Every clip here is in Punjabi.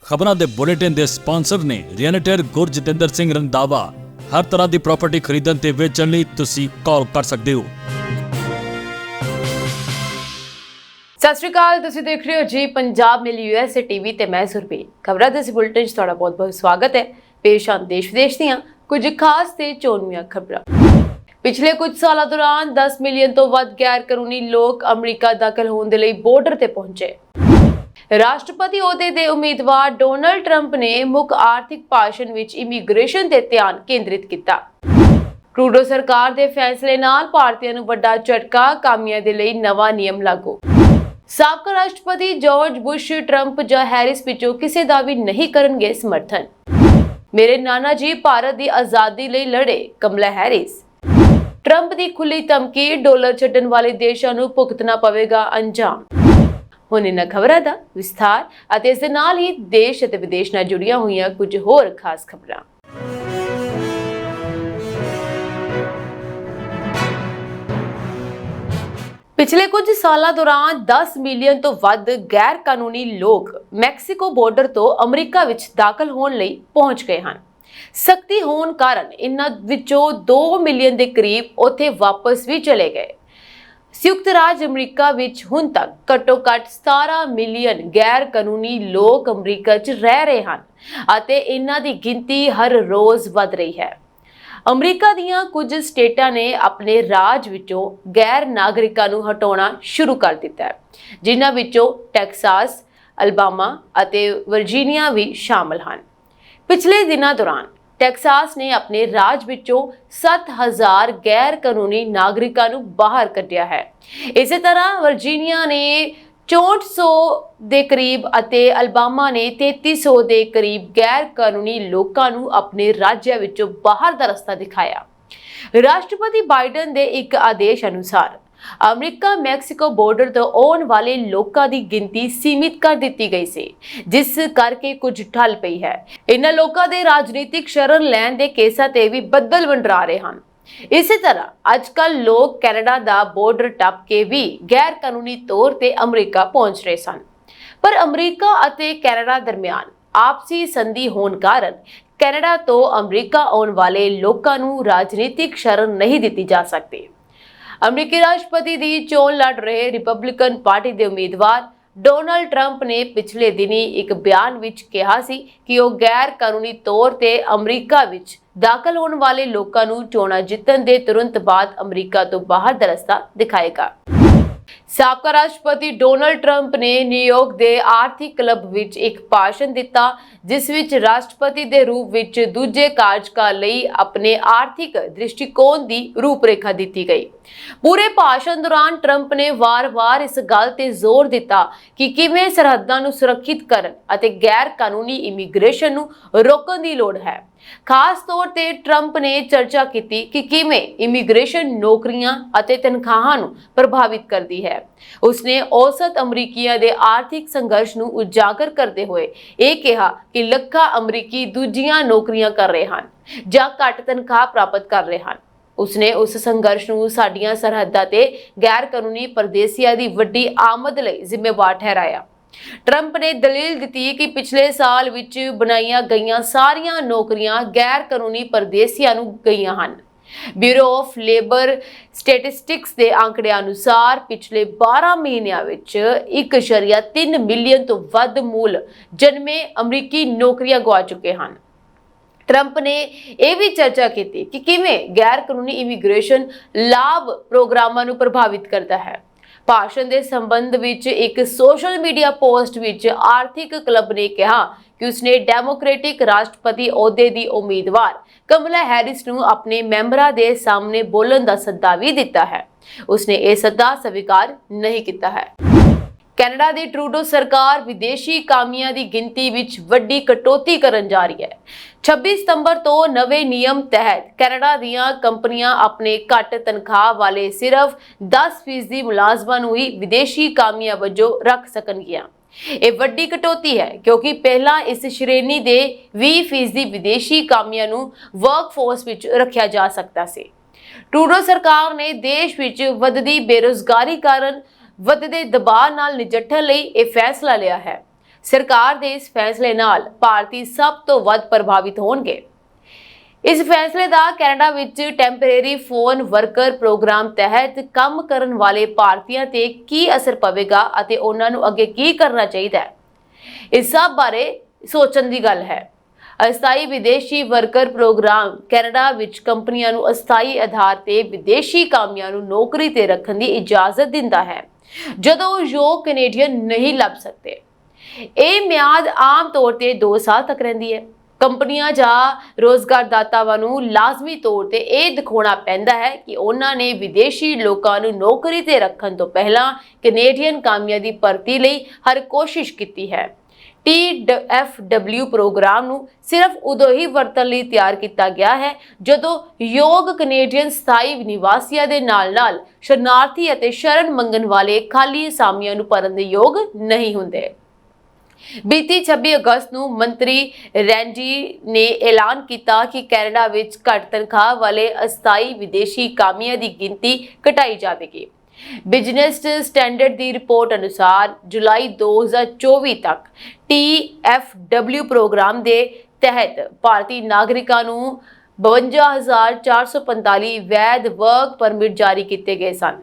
ਖਬਰਾਂ ਦੇ ਬੁਲੇਟਿਨ ਦੇ ਸਪਾਂਸਰ ਨੇ ਰੀਅਲਟਰ ਗੁਰਜਤਿੰਦਰ ਸਿੰਘ ਰੰਧਾਵਾ। ਹਰ ਤਰ੍ਹਾਂ ਦੀ ਪ੍ਰਾਪਰਟੀ ਖਰੀਦਣ ਤੇ ਵੇਚਣ ਲਈ ਤੁਸੀਂ ਕਾਲ ਕਰ ਸਕਦੇ ਹੋ। ਸਤਿ ਸ਼੍ਰੀ ਅਕਾਲ, ਤੁਸੀਂ ਦੇਖ ਰਹੇ ਹੋ ਜੀ ਪੰਜਾਬ ਮੇਲ USA ਟੀਵੀ ਤੇ ਮੈਂ ਸੁਰਬੀਰ। ਖਬਰਾਂ ਦੇ ਇਸ ਬੁਲੇਟਿਨ 'ਚ ਤੁਹਾਡਾ ਬਹੁਤ-ਬਹੁਤ ਸਵਾਗਤ ਹੈ। ਪੇਸ਼ ਹਨ ਦੇਸ਼ ਵਿਦੇਸ਼ ਦੀਆਂ ਕੁਝ ਖਾਸ ਤੇ ਚੋਣਵੀਆਂ ਖਬਰਾਂ। ਪਿਛਲੇ ਕੁਝ ਸਾਲਾਂ ਦੌਰਾਨ 10 ਮਿਲੀਅਨ ਤੋਂ ਵੱਧ ਗੈਰ ਕਾਨੂੰਨੀ ਲੋਕ ਅਮਰੀਕਾ ਦਾਖਲ ਹੋਣ ਦੇ ਲਈ ਬਾਰਡਰ ਤੇ ਪਹੁੰਚੇ। ਰਾਸ਼ਟਰਪਤੀ ਅਹੁਦੇ ਦੇ ਉਮੀਦਵਾਰ ਡੋਨਾਲਡ ਟਰੰਪ ਨੇ ਮੁੱਖ ਆਰਥਿਕ ਭਾਸ਼ਣ ਵਿੱਚ ਇਮੀਗ੍ਰੇਸ਼ਨ ਤੇ ਧਿਆਨ ਕੇਂਦਰਿਤ ਕੀਤਾ। ਟਰੂਡੋ ਸਰਕਾਰ ਦੇ ਫੈਸਲੇ ਨਾਲ ਭਾਰਤੀਆਂ ਨੂੰ ਵੱਡਾ ਝਟਕਾ, ਕਾਮਿਆਂ ਦੇ ਲਈ ਨਵਾਂ ਨਿਯਮ ਲਾਗੂ। ਸਾਬਕਾ ਰਾਸ਼ਟਰਪਤੀ ਜਾਰਜ ਬੁਸ਼ ਟਰੰਪ ਜਾਂ ਹੈਰਿਸ ਵਿੱਚੋਂ ਕਿਸੇ ਦਾ ਵੀ ਨਹੀਂ ਕਰਨਗੇ ਸਮਰਥਨ। ਮੇਰੇ ਨਾਨਾ ਜੀ ਭਾਰਤ ਦੀ ਆਜ਼ਾਦੀ ਲਈ ਲੜੇ, ਕਮਲਾ ਹੈਰਿਸ। ਟਰੰਪ ਦੀ ਖੁੱਲੀ ਧਮਕੀ, ਡਾਲਰ ਛੱਡਣ ਵਾਲੇ ਦੇਸ਼ਾਂ ਨੂੰ ਭੁਗਤਣਾ ਪਵੇਗਾ ਅੰਜਾਮ। ਹੁਣ ਇਹਨਾਂ ਖਬਰਾਂ ਦਾ ਵਿਸਥਾਰ ਅਤੇ ਇਸ ਦੇ ਨਾਲ ਹੀ ਦੇਸ਼ ਅਤੇ ਵਿਦੇਸ਼ ਨਾਲ ਜੁੜੀਆਂ ਹੋਈਆਂ ਕੁਝ ਹੋਰ ਖਾਸ ਖਬਰਾਂ। ਪਿਛਲੇ ਕੁਝ ਸਾਲਾਂ ਦੌਰਾਨ 10 ਮਿਲੀਅਨ ਤੋਂ ਵੱਧ ਗੈਰ ਕਾਨੂੰਨੀ ਲੋਕ ਮੈਕਸੀਕੋ ਬਾਰਡਰ ਤੋਂ ਅਮਰੀਕਾ ਵਿੱਚ ਦਾਖਲ ਹੋਣ ਲਈ ਪਹੁੰਚ ਗਏ ਹਨ। ਸਖਤੀ ਹੋਣ ਕਾਰਨ ਇਨ੍ਹਾਂ ਵਿੱਚੋਂ 2 ਮਿਲੀਅਨ ਦੇ ਕਰੀਬ ਉੱਥੇ ਵਾਪਸ ਵੀ ਚਲੇ ਗਏ। ਸੰਯੁਕਤ ਰਾਜ ਅਮਰੀਕਾ ਵਿੱਚ ਹੁਣ ਤੱਕ ਘੱਟੋ-ਘੱਟ 17 ਮਿਲੀਅਨ ਗੈਰ ਕਾਨੂੰਨੀ ਲੋਕ ਅਮਰੀਕਾ 'ਚ ਰਹਿ ਰਹੇ ਹਨ ਅਤੇ ਇਹਨਾਂ ਦੀ ਗਿਣਤੀ ਹਰ ਰੋਜ਼ ਵਧ ਰਹੀ ਹੈ। ਅਮਰੀਕਾ ਦੀਆਂ ਕੁਝ ਸਟੇਟਾਂ ਨੇ ਆਪਣੇ ਰਾਜ ਵਿੱਚੋਂ ਗੈਰ ਨਾਗਰਿਕਾਂ ਨੂੰ ਹਟਾਉਣਾ ਸ਼ੁਰੂ ਕਰ ਦਿੱਤਾ ਹੈ, ਜਿਨ੍ਹਾਂ ਵਿੱਚੋਂ ਟੈਕਸਾਸ, ਅਲਬਾਮਾ ਅਤੇ ਵਰਜੀਨੀਆ ਵੀ ਸ਼ਾਮਲ ਹਨ। ਪਿਛਲੇ ਦਿਨਾਂ ਦੌਰਾਨ ਟੈਕਸਾਸ ਨੇ ਆਪਣੇ ਰਾਜ ਵਿੱਚੋਂ 7000 ਗੈਰ ਕਾਨੂੰਨੀ ਨਾਗਰਿਕਾਂ ਨੂੰ ਬਾਹਰ ਕੱਢਿਆ ਹੈ। ਇਸੇ ਤਰ੍ਹਾਂ ਵਰਜੀਨੀਆ ਨੇ 6400 ਦੇ ਕਰੀਬ ਅਤੇ ਅਲਬਾਮਾ ਨੇ 3300 ਦੇ ਕਰੀਬ ਗੈਰ ਕਾਨੂੰਨੀ ਲੋਕਾਂ ਨੂੰ ਆਪਣੇ ਰਾਜਾਂ ਵਿੱਚੋਂ ਬਾਹਰ ਦਾ ਰਸਤਾ ਦਿਖਾਇਆ। ਰਾਸ਼ਟਰਪਤੀ ਬਾਈਡਨ ਦੇ ਇੱਕ ਆਦੇਸ਼ ਅਨੁਸਾਰ ਅਮਰੀਕਾ ਮੈਕਸੀਕੋ ਬਾਰਡਰ ਤੋਂ ਆਉਣ ਵਾਲੇ ਲੋਕਾਂ ਦੀ ਗਿਣਤੀ ਸੀਮਿਤ ਕਰ ਦਿੱਤੀ ਗਈ ਸੀ, ਜਿਸ ਕਰਕੇ ਕੁਝ ਢਲ ਪਈ ਹੈ। ਇਹਨਾਂ ਲੋਕਾਂ ਦੇ ਰਾਜਨੀਤਿਕ ਸ਼ਰਨ ਲੈਣ ਦੇ ਕੇਸਾਂ ਤੇ ਵੀ ਬੱਦਲ ਮੰਡਰਾ ਰਹੇ ਹਨ। ਇਸੇ ਤਰ੍ਹਾਂ ਅੱਜ-ਕੱਲ੍ਹ ਲੋਕ ਕੈਨੇਡਾ ਦਾ ਬਾਰਡਰ ਟੱਪ ਕੇ ਵੀ ਗੈਰ ਕਾਨੂੰਨੀ ਤੌਰ ਤੇ ਅਮਰੀਕਾ ਪਹੁੰਚ ਰਹੇ ਸਨ। ਪਰ ਅਮਰੀਕਾ ਅਤੇ ਕੈਨੇਡਾ ਦਰਮਿਆਨ ਆਪਸੀ ਸੰਧੀ ਹੋਣ ਕਾਰਨ ਕੈਨੇਡਾ ਤੋਂ ਅਮਰੀਕਾ ਆਉਣ ਵਾਲੇ ਲੋਕਾਂ ਨੂੰ ਰਾਜਨੀਤਿਕ ਸ਼ਰਨ ਨਹੀਂ ਦਿੱਤੀ ਜਾ ਸਕਦੀ। ਅਮਰੀਕੀ ਰਾਸ਼ਟਰਪਤੀ ਦੀ ਚੋਣ ਲੜ ਰਹੇ ਰਿਪਬਲਿਕਨ ਪਾਰਟੀ ਦੇ ਉਮੀਦਵਾਰ ਡੋਨਾਲਡ ਟਰੰਪ ਨੇ ਪਿਛਲੇ ਦਿਨੀ ਇੱਕ ਬਿਆਨ ਵਿੱਚ ਕਿਹਾ ਸੀ ਕਿ ਉਹ ਗੈਰ ਕਾਨੂੰਨੀ ਤੌਰ ਤੇ ਅਮਰੀਕਾ ਵਿੱਚ ਦਾਖਲ ਹੋਣ ਵਾਲੇ ਲੋਕਾਂ ਨੂੰ ਚੋਣਾਂ ਜਿੱਤਣ ਦੇ ਤੁਰੰਤ ਬਾਅਦ ਅਮਰੀਕਾ ਤੋਂ ਬਾਹਰ ਦਾ ਰਸਤਾ ਦਿਖਾਏਗਾ। ਸਾਬਕਾ ਰਾਸ਼ਟਰਪਤੀ ਡੋਨਾਲਡ ਟਰੰਪ ਨੇ ਨਿਊਯਾਰਕ ਦੇ ਆਰਥਿਕ ਕਲੱਬ ਵਿੱਚ ਇੱਕ ਭਾਸ਼ਣ ਦਿੱਤਾ, ਜਿਸ ਵਿੱਚ ਰਾਸ਼ਟਰਪਤੀ ਦੇ ਰੂਪ ਵਿੱਚ ਦੂਜੇ ਕਾਰਜਕਾਲ ਲਈ ਆਪਣੇ ਆਰਥਿਕ ਦ੍ਰਿਸ਼ਟੀਕੋਣ ਦੀ ਰੂਪਰੇਖਾ ਦਿੱਤੀ ਗਈ। ਪੂਰੇ ਭਾਸ਼ਣ ਦੌਰਾਨ ਟਰੰਪ ਨੇ ਵਾਰ-ਵਾਰ ਇਸ ਗੱਲ ਤੇ ਜ਼ੋਰ ਦਿੱਤਾ ਕਿ ਕਿਵੇਂ ਸਰਹੱਦਾਂ ਨੂੰ ਸੁਰੱਖਿਅਤ ਕਰਨ ਅਤੇ ਗੈਰ ਕਾਨੂੰਨੀ ਇਮੀਗ੍ਰੇਸ਼ਨ ਨੂੰ ਰੋਕਣ ਦੀ ਲੋੜ ਹੈ। ਖਾਸ ਤੌਰ ਤੇ ਟਰੰਪ ਨੇ ਚਰਚਾ ਕੀਤੀ ਕਿ ਕਿਵੇਂ ਇਮੀਗ੍ਰੇਸ਼ਨ ਨੌਕਰੀਆਂ ਅਤੇ ਤਨਖਾਹਾਂ ਨੂੰ ਪ੍ਰਭਾਵਿਤ ਕਰਦੀ ਹੈ। ਉਸਨੇ ਔਸਤ ਅਮਰੀਕੀਆਂ ਦੇ ਆਰਥਿਕ ਸੰਘਰਸ਼ ਨੂੰ ਉਜਾਗਰ ਕਰਦੇ ਹੋਏ ਇਹ ਕਿਹਾ ਕਿ ਲੱਖਾਂ ਅਮਰੀਕੀ ਦੂਜੀਆਂ ਨੌਕਰੀਆਂ ਕਰ ਰਹੇ ਹਨ ਜਾਂ ਘੱਟ ਤਨਖਾਹ ਪ੍ਰਾਪਤ ਕਰ ਰਹੇ ਹਨ। ਉਸਨੇ ਉਸ ਸੰਘਰਸ਼ ਨੂੰ ਸਾਡੀਆਂ ਸਰਹੱਦਾਂ ਤੇ ਗੈਰ ਕਾਨੂੰਨੀ ਪਰਦੇਸੀਆਂ ਦੀ ਵੱਡੀ ਆਮਦ ਲਈ ਜ਼ਿੰਮੇਵਾਰ ਠਹਿਰਾਇਆ। ਟਰੰਪ ਨੇ ਦਲੀਲ ਦਿੱਤੀ ਕਿ ਪਿਛਲੇ ਸਾਲ ਵਿੱਚ ਬਣਾਈਆਂ ਗਈਆਂ ਸਾਰੀਆਂ ਨੌਕਰੀਆਂ ਗੈਰ ਕਾਨੂੰਨੀ ਪਰਦੇਸੀਆਂ ਨੂੰ ਗਈਆਂ ਹਨ। ਬਿਊਰੋ ਆਫ ਲੇਬਰ ਸਟੈਟਿਸਟਿਕਸ ਦੇ ਅੰਕੜਿਆਂ ਅਨੁਸਾਰ ਪਿਛਲੇ 12 ਮਹੀਨਿਆਂ ਵਿੱਚ 1.3 ਮਿਲੀਅਨ ਤੋਂ ਵੱਧ ਮੂਲ ਜਨਮੇ ਅਮਰੀਕੀ ਨੌਕਰੀਆਂ ਗਵਾ ਚੁੱਕੇ ਹਨ। ਟਰੰਪ ਨੇ ਇਹ ਵੀ ਚਰਚਾ ਕੀਤੀ ਕਿ ਕਿਵੇਂ ਗੈਰ ਕਾਨੂੰਨੀ ਇਮੀਗ੍ਰੇਸ਼ਨ ਲਾਭ ਪ੍ਰੋਗਰਾਮਾਂ ਨੂੰ ਪ੍ਰਭਾਵਿਤ ਕਰਦਾ ਹੈ। ਭਾਸ਼ਣ ਦੇ ਸੰਬੰਧ ਵਿੱਚ ਇੱਕ ਸੋਸ਼ਲ ਮੀਡੀਆ ਪੋਸਟ ਵਿੱਚ ਆਰਥਿਕ ਕਲੱਬ ਨੇ ਕਿਹਾ ਕਿ ਉਸਨੇ ਡੈਮੋਕ੍ਰੈਟਿਕ ਰਾਸ਼ਟਰਪਤੀ ਅਹੁਦੇ ਦੀ ਉਮੀਦਵਾਰ ਕਮਲਾ ਹੈਰਿਸ ਨੂੰ ਆਪਣੇ ਮੈਂਬਰਾਂ ਦੇ ਸਾਹਮਣੇ ਬੋਲਣ ਦਾ ਸੱਦਾ ਵੀ ਦਿੱਤਾ ਹੈ। ਉਸਨੇ ਇਹ ਸੱਦਾ ਸਵੀਕਾਰ ਨਹੀਂ ਕੀਤਾ ਹੈ। ਕੈਨੇਡਾ ਦੀ ਟਰੂਡੋ ਸਰਕਾਰ ਵਿਦੇਸ਼ੀ ਕਾਮਿਆਂ ਦੀ ਗਿਣਤੀ ਵਿੱਚ ਵੱਡੀ ਕਟੌਤੀ ਕਰਨ ਜਾ ਰਹੀ ਹੈ। 26 ਸਤੰਬਰ ਤੋਂ ਨਵੇਂ ਨਿਯਮ ਤਹਿਤ ਕੈਨੇਡਾ ਦੀਆਂ ਕੰਪਨੀਆਂ ਆਪਣੇ ਘੱਟ ਤਨਖਾਹ ਵਾਲੇ ਸਿਰਫ 10% ਮੁਲਾਜ਼ਮਾਂ ਨੂੰ ਹੀ ਵਿਦੇਸ਼ੀ ਕਾਮਿਆਂ ਵਜੋਂ ਰੱਖ ਸਕਣਗੀਆਂ। ਇਹ ਵੱਡੀ ਕਟੌਤੀ ਹੈ ਕਿਉਂਕਿ ਪਹਿਲਾਂ ਇਸ ਸ਼੍ਰੇਣੀ ਦੇ 20% ਵਿਦੇਸ਼ੀ ਕਾਮਿਆਂ ਨੂੰ ਵਰਕਫੋਰਸ ਵਿੱਚ ਰੱਖਿਆ ਜਾ ਸਕਦਾ ਸੀ। ਟਰੂਡੋ ਸਰਕਾਰ ਨੇ ਦੇਸ਼ ਵਿੱਚ ਵੱਧਦੀ ਬੇਰੁਜ਼ਗਾਰੀ ਕਾਰਨ ਵੱਧਦੇ ਦਬਾਅ ਨਾਲ ਨਜਿੱਠਣ ਲਈ ਇਹ ਫੈਸਲਾ ਲਿਆ ਹੈ। ਸਰਕਾਰ ਦੇ ਇਸ ਫੈਸਲੇ ਨਾਲ ਭਾਰਤੀ ਸਭ ਤੋਂ ਵੱਧ ਪ੍ਰਭਾਵਿਤ ਹੋਣਗੇ। ਇਸ ਫੈਸਲੇ ਦਾ ਕੈਨੇਡਾ ਵਿੱਚ ਟੈਂਪਰੇਰੀ ਫੋਨ ਵਰਕਰ ਪ੍ਰੋਗਰਾਮ ਤਹਿਤ ਕੰਮ ਕਰਨ ਵਾਲੇ ਭਾਰਤੀਆਂ ਤੇ ਕੀ ਅਸਰ ਪਵੇਗਾ ਅਤੇ ਉਹਨਾਂ ਨੂੰ ਅੱਗੇ ਕੀ ਕਰਨਾ ਚਾਹੀਦਾ ਹੈ, ਇਸ ਸਭ ਬਾਰੇ ਸੋਚਣ ਦੀ ਗੱਲ ਹੈ। ਅਸਥਾਈ ਵਿਦੇਸ਼ੀ ਵਰਕਰ ਪ੍ਰੋਗਰਾਮ ਕੈਨੇਡਾ ਵਿੱਚ ਕੰਪਨੀਆਂ ਨੂੰ ਅਸਥਾਈ ਆਧਾਰ ਤੇ ਵਿਦੇਸ਼ੀ ਕਾਮਿਆਂ ਨੂੰ ਨੌਕਰੀ ਤੇ ਰੱਖਣ ਦੀ ਇਜਾਜ਼ਤ ਦਿੰਦਾ ਹੈ ਜਦੋਂ ਉਹ ਯੋਗ ਕੈਨੇਡੀਅਨ ਨਹੀਂ ਲੱਭ ਸਕਦੇ। ਇਹ ਮਿਆਦ ਆਮ ਤੌਰ ਤੇ 2 ਸਾਲ ਤੱਕ ਰਹਿੰਦੀ ਹੈ। ਕੰਪਨੀਆਂ ਜਾਂ ਰੋਜ਼ਗਾਰਦਾਤਾਵਾਂ ਨੂੰ ਲਾਜ਼ਮੀ ਤੌਰ ਤੇ ਇਹ ਦਿਖਾਉਣਾ ਪੈਂਦਾ ਹੈ ਕਿ ਉਹਨਾਂ ਨੇ ਵਿਦੇਸ਼ੀ ਲੋਕਾਂ ਨੂੰ ਨੌਕਰੀ ਤੇ ਰੱਖਣ ਤੋਂ ਪਹਿਲਾਂ ਕੈਨੇਡੀਅਨ ਕਾਮਿਆਂ ਦੀ ਭਰਤੀ ਲਈ ਹਰ ਕੋਸ਼ਿਸ਼ ਕੀਤੀ ਹੈ। TFW ਪ੍ਰੋਗਰਾਮ ਨੂੰ ਸਿਰਫ ਉਦੋਂ ਹੀ ਵਰਤਣ ਲਈ ਤਿਆਰ ਕੀਤਾ ਗਿਆ ਹੈ ਜਦੋਂ ਯੋਗ ਕੈਨੇਡੀਅਨ ਸਥਾਈ ਨਿਵਾਸੀਆਂ ਦੇ ਨਾਲ-ਨਾਲ ਸ਼ਰਨਾਰਥੀ ਅਤੇ ਸ਼ਰਨ ਮੰਗਣ ਵਾਲੇ ਖਾਲੀ ਅਸਾਮੀਆਂ ਨੂੰ ਭਰਨ ਦੇ ਯੋਗ ਨਹੀਂ ਹੁੰਦੇ। ਬੀਤੀ 26 ਅਗਸਤ ਨੂੰ ਮੰਤਰੀ ਰੈਂਜੀ ਨੇ ਐਲਾਨ ਕੀਤਾ ਕਿ ਕੈਨੇਡਾ ਵਿੱਚ ਘੱਟ ਤਨਖਾਹ ਵਾਲੇ ਅਸਥਾਈ ਵਿਦੇਸ਼ੀ ਕਾਮਿਆਂ ਦੀ ਗਿਣਤੀ ਘਟਾਈ ਜਾਵੇਗੀ। ਬਿਜ਼ਨਸ ਸਟੈਂਡਰਡ ਦੀ ਰਿਪੋਰਟ ਅਨੁਸਾਰ ਜੁਲਾਈ 2024 ਤੱਕ TFW ਪ੍ਰੋਗਰਾਮ ਦੇ ਤਹਿਤ ਭਾਰਤੀ ਨਾਗਰਿਕਾਂ ਨੂੰ 52,445 ਵੈਧ ਵਰਕ ਪਰਮਿਟ ਜਾਰੀ ਕੀਤੇ ਗਏ ਸਨ।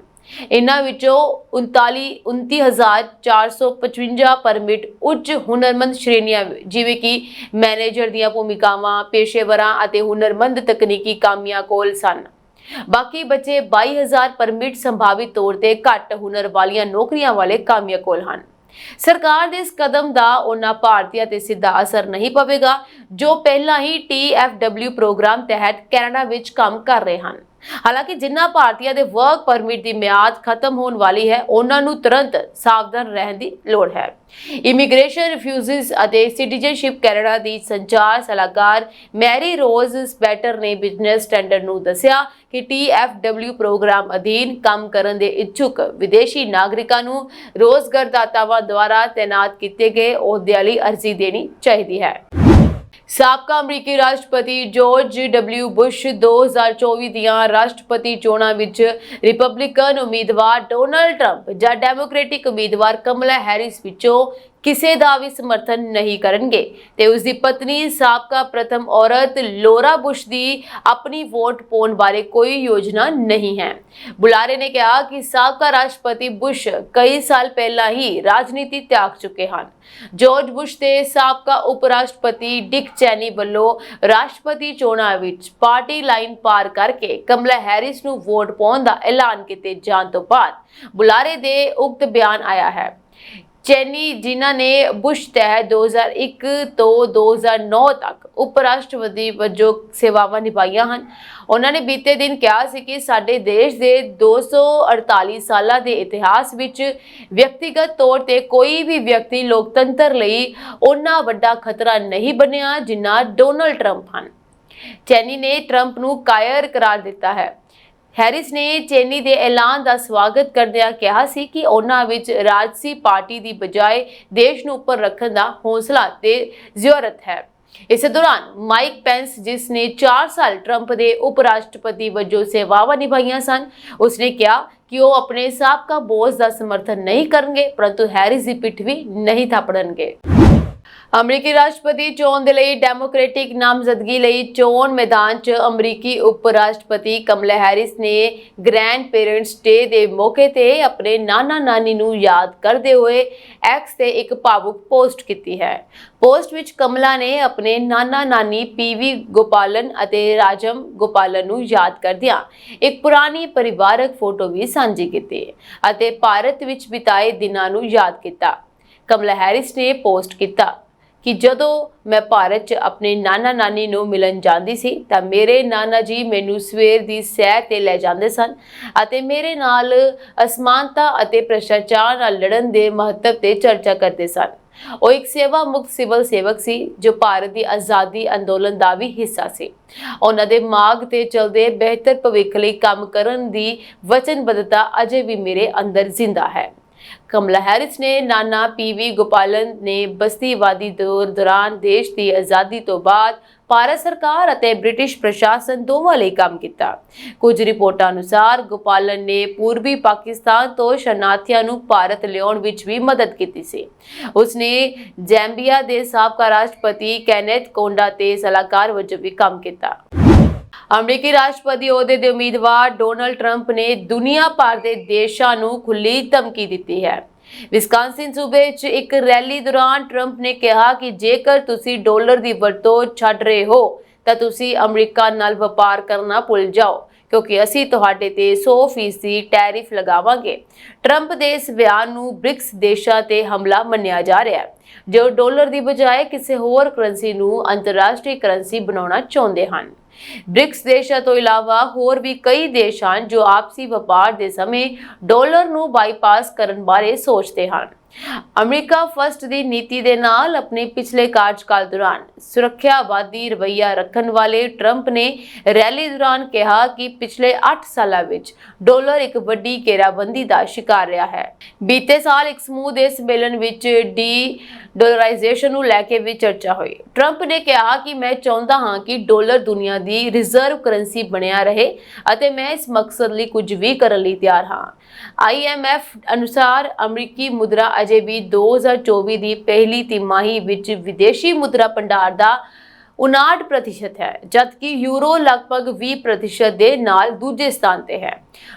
ਇਨ੍ਹਾਂ ਵਿੱਚੋਂ 29,455 ਪਰਮਿਟ ਉੱਚ ਹੁਨਰਮੰਦ ਸ਼੍ਰੇਣੀਆਂ ਜਿਵੇਂ ਕਿ ਮੈਨੇਜਰ ਦੀਆਂ ਭੂਮਿਕਾਵਾਂ, ਪੇਸ਼ੇਵਰਾਂ ਅਤੇ ਹੁਨਰਮੰਦ ਤਕਨੀਕੀ ਕਾਮਿਆਂ ਕੋਲ ਸਨ। ਬਾਕੀ ਬਚੇ 22,000 ਪਰਮਿਟ ਸੰਭਾਵਿਤ ਤੌਰ ਤੇ ਘੱਟ ਹੁਨਰ ਵਾਲੀਆਂ ਨੌਕਰੀਆਂ ਵਾਲੇ ਕਾਮਿਆਂ ਕੋਲ ਹਨ। ਸਰਕਾਰ ਦੇ ਇਸ ਕਦਮ ਦਾ ਉਹਨਾਂ ਭਾਰਤੀਆਂ ਤੇ ਸਿੱਧਾ ਅਸਰ ਨਹੀਂ ਪਵੇਗਾ ਜੋ ਪਹਿਲਾਂ ਹੀ TFW ਪ੍ਰੋਗਰਾਮ ਤਹਿਤ ਕੈਨੇਡਾ ਵਿੱਚ ਕੰਮ ਕਰ ਰਹੇ ਹਨ। ਹਾਲਾਂਕਿ ਜਿਨ੍ਹਾਂ ਭਾਰਤੀਆਂ ਦੇ ਵਰਕ ਪਰਮਿਟ ਦੀ ਮਿਆਦ ਖਤਮ ਹੋਣ ਵਾਲੀ ਹੈ ਉਹਨਾਂ ਨੂੰ ਤੁਰੰਤ ਸਾਵਧਾਨ ਰਹਿਣ ਦੀ ਲੋੜ ਹੈ। ਇਮੀਗ੍ਰੇਸ਼ਨ ਰਿਫਿਊਜੀਜ਼ ਅਤੇ ਸਿਟੀਜ਼ਨਸ਼ਿਪ ਕੈਨੇਡਾ ਦੀ ਸੰਚਾਰ ਸਲਾਹਕਾਰ ਮੈਰੀ ਰੋਜ਼ ਸਪੈਟਰ ਨੇ ਬਿਜ਼ਨਸ ਸਟੈਂਡਰਡ ਨੂੰ ਦੱਸਿਆ ਕਿ TFW ਪ੍ਰੋਗਰਾਮ ਅਧੀਨ ਕੰਮ ਕਰਨ ਦੇ ਇੱਛੁਕ ਵਿਦੇਸ਼ੀ ਨਾਗਰਿਕਾਂ ਨੂੰ ਰੋਜ਼ਗਾਰਦਾਤਾਵਾਂ ਦੁਆਰਾ ਤੈਨਾਤ ਕੀਤੇ ਗਏ ਅਹੁਦਿਆਂ ਲਈ ਅਰਜ਼ੀ ਦੇਣੀ ਚਾਹੀਦੀ ਹੈ। ਸਾਬਕਾ ਅਮਰੀਕੀ ਰਾਸ਼ਟਰਪਤੀ ਜਾਰਜ W. ਬੁਸ਼ 2024 ਦੀਆਂ ਰਾਸ਼ਟਰਪਤੀ ਚੋਣਾਂ ਵਿੱਚ ਰਿਪਬਲਿਕਨ ਉਮੀਦਵਾਰ ਡੋਨਾਲਡ ਟਰੰਪ ਜਾਂ ਡੈਮੋਕ੍ਰੈਟਿਕ ਉਮੀਦਵਾਰ ਕਮਲਾ ਹੈਰਿਸ ਵਿੱਚੋਂ ਕਿਸੇ ਦਾ ਵੀ ਸਮਰਥਨ ਨਹੀਂ ਕਰਨਗੇ ਤੇ ਉਸ ਦੀ ਪਤਨੀ ਸਾਬਕਾ ਪ੍ਰਥਮ ਔਰਤ ਲੋਰਾ ਬੁਸ਼ ਦੀ ਆਪਣੀ ਵੋਟ ਪਾਉਣ ਬਾਰੇ ਕੋਈ ਯੋਜਨਾ ਨਹੀਂ ਹੈ। ਬੁਲਾਰੇ ਨੇ ਕਿਹਾ ਕਿ ਸਾਬਕਾ ਰਾਸ਼ਟਰਪਤੀ ਬੁਸ਼ ਕਈ ਸਾਲ ਪਹਿਲਾਂ ਹੀ ਰਾਜਨੀਤੀ ਤਿਆਗ ਚੁੱਕੇ ਹਨ। ਜਾਰਜ ਬੁਸ਼ ਤੇ ਸਾਬਕਾ ਉਪ ਰਾਸ਼ਟਰਪਤੀ ਡਿਕ ਚੈਨੀ ਵੱਲੋਂ ਰਾਸ਼ਟਰਪਤੀ ਚੋਣਾਂ ਵਿੱਚ ਪਾਰਟੀ ਲਾਈਨ ਪਾਰ ਕਰਕੇ ਕਮਲਾ ਹੈਰਿਸ ਨੂੰ ਵੋਟ ਪਾਉਣ ਦਾ ਐਲਾਨ ਕੀਤੇ ਜਾਣ ਤੋਂ ਬਾਅਦ ਬੁਲਾਰੇ ਦੇ ਉਕਤ ਬਿਆਨ ਆਇਆ ਹੈ। ਚੈਨੀ ਜਿਨ੍ਹਾਂ ਨੇ ਬੁਸ਼ ਤਹਿਤ 2001 ਤੋਂ 2009 ਤੱਕ ਉਪ ਰਾਸ਼ਟਰਪਤੀ ਵਜੋਂ ਸੇਵਾਵਾਂ ਨਿਭਾਈਆਂ ਹਨ, ਉਹਨਾਂ ਨੇ ਬੀਤੇ ਦਿਨ ਕਿਹਾ ਸੀ ਕਿ ਸਾਡੇ ਦੇਸ਼ ਦੇ 248 ਸਾਲਾਂ ਦੇ ਇਤਿਹਾਸ ਵਿੱਚ ਵਿਅਕਤੀਗਤ ਤੌਰ ਤੇ ਕੋਈ ਵੀ ਵਿਅਕਤੀ ਲੋਕਤੰਤਰ ਲਈ ਉਹਨਾਂ ਵੱਡਾ ਖਤਰਾ ਨਹੀਂ ਬਣਿਆ ਜਿੰਨਾ ਡੋਨਾਲਡ ਟਰੰਪ ਹਨ। ਚੈਨੀ ਨੇ ਟਰੰਪ ਨੂੰ ਕਾਇਰ ਕਰਾਰ ਦਿੱਤਾ ਹੈ। ਹੈਰਿਸ ਨੇ ਚੈਨੀ ਦੇ ਐਲਾਨ ਦਾ ਸਵਾਗਤ ਕਰਦਿਆਂ ਕਿਹਾ ਸੀ ਕਿ ਉਹਨਾਂ ਵਿੱਚ ਰਾਜਸੀ ਪਾਰਟੀ ਦੀ ਬਜਾਏ ਦੇਸ਼ ਨੂੰ ਉੱਪਰ ਰੱਖਣ ਦਾ ਹੌਸਲਾ ਤੇ ਜ਼ਰੂਰਤ ਹੈ। ਇਸੇ ਦੌਰਾਨ ਮਾਈਕ ਪੈਂਸ ਜਿਸ ਨੇ 4 ਸਾਲ ਟਰੰਪ ਦੇ ਉਪ ਰਾਸ਼ਟਰਪਤੀ ਵਜੋਂ ਸੇਵਾਵਾਂ ਨਿਭਾਈਆਂ ਸਨ, ਉਸਨੇ ਕਿਹਾ ਕਿ ਉਹ ਆਪਣੇ ਸਾਬਕਾ ਬੌਸ ਦਾ ਸਮਰਥਨ ਨਹੀਂ ਕਰਨਗੇ ਪਰੰਤੂ ਹੈਰਿਸ ਦੀ ਪਿੱਠ ਵੀ ਨਹੀਂ ਥਾਪੜਨਗੇ। ਅਮਰੀਕੀ ਰਾਸ਼ਟਰਪਤੀ ਚੋਣ ਦੇ ਲਈ ਡੈਮੋਕ੍ਰੈਟਿਕ ਨਾਮਜ਼ਦਗੀ ਲਈ ਚੋਣ ਮੈਦਾਨ 'ਚ ਅਮਰੀਕੀ ਉਪ ਰਾਸ਼ਟਰਪਤੀ ਕਮਲਾ ਹੈਰਿਸ ਨੇ ਗ੍ਰੈਂਡ ਪੇਰੈਂਟਸ ਡੇ ਦੇ ਮੌਕੇ ਤੇ ਆਪਣੇ ਨਾਨਾ ਨਾਨੀ ਨੂੰ ਯਾਦ ਕਰਦੇ ਹੋਏ ਐਕਸ ਤੇ ਇੱਕ ਭਾਵੁਕ ਪੋਸਟ ਕੀਤੀ ਹੈ। ਪੋਸਟ ਵਿੱਚ ਕਮਲਾ ਨੇ ਆਪਣੇ ਨਾਨਾ ਨਾਨੀ PV ਗੋਪਾਲਨ ਅਤੇ ਰਾਜਮ ਗੋਪਾਲਨ ਨੂੰ ਯਾਦ ਕਰਦਿਆਂ ਇੱਕ ਪੁਰਾਣੀ ਪਰਿਵਾਰਕ ਫੋਟੋ ਵੀ ਸਾਂਝੀ ਕੀਤੀ ਅਤੇ ਭਾਰਤ ਵਿੱਚ ਬਿਤਾਏ ਦਿਨਾਂ ਨੂੰ ਯਾਦ ਕੀਤਾ। ਕਮਲਾ ਹੈਰਿਸ ਨੇ ਪੋਸਟ ਕੀਤਾ ਕਿ ਜਦੋਂ ਮੈਂ ਭਾਰਤ 'ਚ ਆਪਣੇ ਨਾਨਾ ਨਾਨੀ ਨੂੰ ਮਿਲਣ ਜਾਂਦੀ ਸੀ ਤਾਂ ਮੇਰੇ ਨਾਨਾ ਜੀ ਮੈਨੂੰ ਸਵੇਰ ਦੀ ਸੈਰ ਤੇ ਲੈ ਜਾਂਦੇ ਸਨ ਅਤੇ ਮੇਰੇ ਨਾਲ ਅਸਮਾਨਤਾ ਅਤੇ ਭ੍ਰਿਸ਼ਟਾਚਾਰ ਨਾਲ ਲੜਨ ਦੇ ਮਹੱਤਵ ਤੇ ਚਰਚਾ ਕਰਦੇ ਸਨ। ਉਹ ਇੱਕ ਸੇਵਾ ਮੁਕਤ ਸਿਵਲ ਸੇਵਕ ਸੀ ਜੋ ਭਾਰਤ ਦੀ ਆਜ਼ਾਦੀ ਅੰਦੋਲਨ ਦਾ ਵੀ ਹਿੱਸਾ ਸੀ। ਉਹਨਾਂ ਦੇ ਮਾਰਗ ਤੇ ਚੱਲਦੇ ਬਿਹਤਰ ਭਵਿੱਖ ਲਈ ਕੰਮ ਕਰਨ ਦੀ ਵਚਨਬੱਧਤਾ ਅਜੇ ਵੀ ਮੇਰੇ ਅੰਦਰ ਜ਼ਿੰਦਾ ਹੈ। ਕਮਲਾ ਹੈਰਿਸ ਨੇ ਨਾਨਾ ਪੀਵੀ ਗੋਪਾਲਨ ਨੇ ਬਸਤੀਵਾਦੀ ਦੌਰ ਦੌਰਾਨ ਦੇਸ਼ ਦੀ ਆਜ਼ਾਦੀ ਤੋਂ ਬਾਅਦ ਭਾਰਤ ਸਰਕਾਰ ਅਤੇ ਬ੍ਰਿਟਿਸ਼ ਪ੍ਰਸ਼ਾਸਨ ਦੋਵਾਂ ਲਈ ਕੰਮ ਕੀਤਾ। ਕੁਝ ਰਿਪੋਰਟਾਂ ਅਨੁਸਾਰ ਗੋਪਾਲਨ ਨੇ ਪੂਰਬੀ ਪਾਕਿਸਤਾਨ ਤੋਂ ਸ਼ਰਨਾਰਥੀਆਂ ਨੂੰ ਭਾਰਤ ਲਿਆਉਣ ਵਿੱਚ ਵੀ ਮਦਦ ਕੀਤੀ ਸੀ। ਉਸਨੇ ਜ਼ੈਂਬੀਆ ਦੇ ਸਾਬਕਾ ਰਾਸ਼ਟਰਪਤੀ ਕੈਨੇਥ ਕੋਂਡਾ ਤੇ ਸਲਾਹਕਾਰ ਵਜੋਂ ਵੀ ਕੰਮ ਕੀਤਾ। ਅਮਰੀਕੀ ਰਾਸ਼ਟਰਪਤੀ ਅਹੁਦੇ ਦੇ ਉਮੀਦਵਾਰ ਡੋਨਾਲਡ ਟਰੰਪ ਨੇ ਦੁਨੀਆ ਭਰ ਦੇ ਦੇਸ਼ਾਂ ਨੂੰ ਖੁੱਲੀ ਧਮਕੀ ਦਿੱਤੀ ਹੈ। ਵਿਸਕਾਂਸਿਨ ਸੂਬੇ 'ਚ ਇੱਕ ਰੈਲੀ ਦੌਰਾਨ ਟਰੰਪ ਨੇ ਕਿਹਾ ਕਿ ਜੇਕਰ ਤੁਸੀਂ ਡਾਲਰ ਦੀ ਵਰਤੋਂ ਛੱਡ ਰਹੇ ਹੋ ਤਾਂ ਤੁਸੀਂ ਅਮਰੀਕਾ ਨਾਲ ਵਪਾਰ ਕਰਨਾ ਭੁੱਲ ਜਾਓ, ਕਿਉਂਕਿ ਅਸੀਂ ਤੁਹਾਡੇ ਤੇ 100% ਟੈਰਿਫ ਲਗਾਵਾਂਗੇ। ਟਰੰਪ ਦੇ ਇਸ ਬਿਆਨ ਨੂੰ ਬ੍ਰਿਕਸ ਦੇਸ਼ਾਂ ਤੇ ਹਮਲਾ ਮੰਨਿਆ ਜਾ ਰਿਹਾ ਹੈ, ਜੋ ਡਾਲਰ ਦੀ ਬਜਾਏ ਕਿਸੇ ਹੋਰ ਕਰੰਸੀ ਨੂੰ ਅੰਤਰਰਾਸ਼ਟਰੀ ਕਰੰਸੀ ਬਣਾਉਣਾ ਚਾਹੁੰਦੇ ਹਨ। ਬ੍ਰਿਕਸ ਦੇਸ਼ਾਂ ਤੋਂ ਇਲਾਵਾ ਹੋਰ ਵੀ ਕਈ ਦੇਸ਼ ਹਨ ਜੋ ਆਪਸੀ ਵਪਾਰ ਦੇ ਸਮੇਂ ਡਾਲਰ ਨੂੰ ਬਾਈਪਾਸ ਕਰਨ ਬਾਰੇ ਸੋਚਦੇ ਹਨ। ਅਮਰੀਕਾ ਫਸਟ ਦੀ ਨੀਤੀ ਦੇ ਨਾਲ ਆਪਣੇ ਪਿਛਲੇ ਕਾਰਜਕਾਲ ਦੌਰਾਨ ਸੁਰੱਖਿਆਵਾਦੀ ਰਵੱਈਆ ਰੱਖਣ ਵਾਲੇ ਟਰੰਪ ਨੇ ਰੈਲੀ ਦੌਰਾਨ ਕਿਹਾ ਕਿ ਪਿਛਲੇ 8 ਸਾਲਾਂ ਵਿੱਚ ਡਾਲਰ ਇੱਕ ਵੱਡੀ ਘੇਰਾਬੰਦੀ ਦਾ ਸ਼ਿਕਾਰ ਰਿਹਾ ਹੈ। ਬੀਤੇ ਸਾਲ ਇੱਕ ਸਮੂਹ ਦੇ ਸੰਮੇਲਨ ਵਿੱਚ ਡਾਲਰਾਈਜੇਸ਼ਨ ਨੂੰ ਲੈ ਕੇ ਵੀ ਚਰਚਾ ਹੋਈ। ਟਰੰਪ ਨੇ ਕਿਹਾ ਕਿ ਮੈਂ ਚਾਹੁੰਦਾ ਹਾਂ ਕਿ ਡਾਲਰ ਦੁਨੀਆ ਦੀ ਰਿਜ਼ਰਵ ਕਰੰਸੀ ਬਣਿਆ ਰਹੇ ਅਤੇ ਮੈਂ ਇਸ ਮਕਸਦ ਲਈ ਕੁਝ ਵੀ ਕਰਨ ਲਈ ਤਿਆਰ ਹਾਂ। IMF ਅਨੁਸਾਰ ਅਮਰੀਕੀ ਮੁਦਰਾ ਅਜੇ ਵੀ 2024 ਦੀ ਪਹਿਲੀ ਤਿਮਾਹੀ ਵਿੱਚ ਵਿਦੇਸ਼ੀ ਮੁਦਰਾ ਭੰਡਾਰ ਦਾ 59% ਹੈ, ਜਦਕਿ ਯੂਰੋ ਲਗਭਗ 20% ਦੇ ਨਾਲ ਦੂਜੇ ਸਥਾਨ ਤੇ ਹੈ।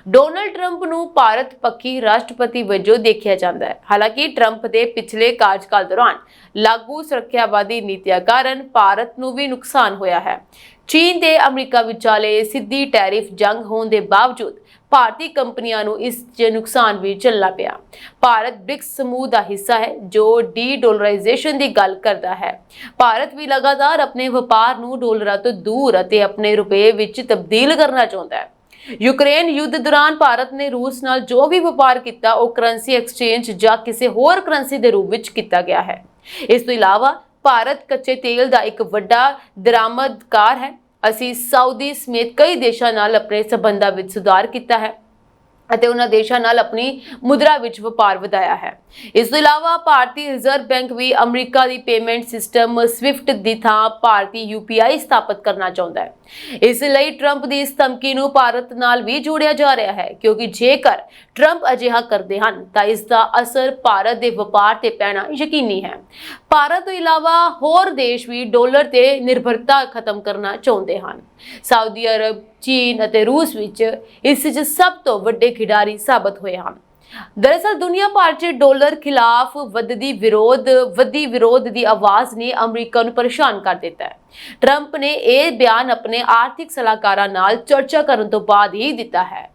ਡੋਨਾਲਡ ਟਰੰਪ ਨੂੰ ਭਾਰਤ ਪੱਖੀ ਰਾਸ਼ਟਰਪਤੀ ਵਜੋਂ ਦੇਖਿਆ ਜਾਂਦਾ ਹੈ। ਹਾਲਾਂਕਿ ਟਰੰਪ ਦੇ ਪਿਛਲੇ ਕਾਰਜਕਾਲ ਦੌਰਾਨ ਲਾਗੂ ਸੁਰੱਖਿਆਵਾਦੀ ਨੀਤੀਆਂ ਕਾਰਨ ਭਾਰਤ ਨੂੰ ਵੀ ਨੁਕਸਾਨ ਹੋਇਆ ਹੈ। ਚੀਨ ਤੇ ਅਮਰੀਕਾ ਵਿਚਾਲੇ ਸਿੱਧੀ ਟੈਰਿਫ ਜੰਗ ਹੋਣ ਦੇ ਬਾਵਜੂਦ ਭਾਰਤੀ ਕੰਪਨੀਆਂ ਨੂੰ ਇਸ 'ਚ ਨੁਕਸਾਨ ਵੀ ਝੱਲਣਾ ਪਿਆ। ਭਾਰਤ ਬ੍ਰਿਕਸ ਸਮੂਹ ਦਾ ਹਿੱਸਾ ਹੈ ਜੋ ਡੀ-ਡਾਲਰਾਈਜੇਸ਼ਨ ਦੀ ਗੱਲ ਕਰਦਾ ਹੈ। ਭਾਰਤ ਵੀ ਲਗਾਤਾਰ ਆਪਣੇ ਵਪਾਰ ਨੂੰ ਡਾਲਰਾਂ ਤੋਂ ਦੂਰ ਅਤੇ ਆਪਣੇ ਰੁਪਏ ਵਿੱਚ ਤਬਦੀਲ ਕਰਨਾ ਚਾਹੁੰਦਾ ਹੈ। ਯੂਕਰੇਨ ਯੁੱਧ ਦੌਰਾਨ ਭਾਰਤ ਨੇ ਰੂਸ ਨਾਲ ਜੋ ਵੀ ਵਪਾਰ ਕੀਤਾ ਉਹ ਕਰੰਸੀ ਐਕਸਚੇਂਜ ਜਾਂ ਕਿਸੇ ਹੋਰ ਕਰੰਸੀ ਦੇ ਰੂਪ ਵਿੱਚ ਕੀਤਾ ਗਿਆ ਹੈ। ਇਸ ਤੋਂ ਇਲਾਵਾ ਭਾਰਤ ਕੱਚੇ ਤੇਲ ਦਾ ਇੱਕ ਵੱਡਾ ਦਰਾਮਦਕਾਰ ਹੈ। ਅਸੀਂ ਸਾਊਦੀ ਸਮੇਤ ਕਈ ਦੇਸ਼ਾਂ ਨਾਲ ਆਪਣੇ ਸਬੰਧਾਂ ਵਿੱਚ ਸੁਧਾਰ ਕੀਤਾ ਹੈ ਅਤੇ ਉਹਨਾਂ ਦੇਸ਼ਾਂ ਨਾਲ ਆਪਣੀ ਮੁਦਰਾ ਵਿੱਚ ਵਪਾਰ ਵਧਾਇਆ ਹੈ। ਇਸ ਤੋਂ ਇਲਾਵਾ ਭਾਰਤੀ ਰਿਜ਼ਰਵ ਬੈਂਕ ਵੀ ਅਮਰੀਕਾ ਦੀ ਪੇਮੈਂਟ ਸਿਸਟਮ ਸਵਿਫਟ ਦੀ ਥਾਂ ਭਾਰਤੀ UPI ਸਥਾਪਿਤ ਕਰਨਾ ਚਾਹੁੰਦਾ ਹੈ। ਇਸ ਲਈ ਟਰੰਪ ਦੀ ਇਸ ਧਮਕੀ ਨੂੰ ਭਾਰਤ ਨਾਲ ਵੀ ਜੋੜਿਆ ਜਾ ਰਿਹਾ ਹੈ, ਕਿਉਂਕਿ ਜੇਕਰ ਟਰੰਪ ਅਜਿਹਾ ਕਰਦੇ ਹਨ ਤਾਂ ਇਸ ਦਾ ਅਸਰ ਭਾਰਤ ਦੇ ਵਪਾਰ ਤੇ ਪੈਣਾ ਯਕੀਨੀ ਹੈ। ਭਾਰਤ ਤੋਂ ਇਲਾਵਾ ਹੋਰ ਦੇਸ਼ ਵੀ ਡਾਲਰ ਤੇ ਨਿਰਭਰਤਾ ਖਤਮ ਕਰਨਾ ਚਾਹੁੰਦੇ ਹਨ। ਸਾਊਦੀ ਅਰਬ, ਚੀਨ ਅਤੇ ਰੂਸ ਵਿੱਚ ਇਸ ਵਿੱਚ ਸਭ ਤੋਂ ਵੱਡੇ ਖਿਡਾਰੀ ਸਾਬਤ ਹੋਏ ਹਨ। ਦਰਅਸਲ ਦੁਨੀਆ ਭਰ 'ਚ ਡਾਲਰ ਖਿਲਾਫ ਵੱਧਦੀ ਵਿਰੋਧ ਦੀ ਆਵਾਜ਼ ਨੇ ਅਮਰੀਕਾ ਨੂੰ ਪਰੇਸ਼ਾਨ ਕਰ ਦਿੱਤਾ ਹੈ। ਟਰੰਪ ਨੇ ਇਹ ਬਿਆਨ ਆਪਣੇ ਆਰਥਿਕ ਸਲਾਹਕਾਰਾਂ ਨਾਲ ਚਰਚਾ ਕਰਨ ਤੋਂ ਬਾਅਦ ਹੀ ਦਿੱਤਾ ਹੈ।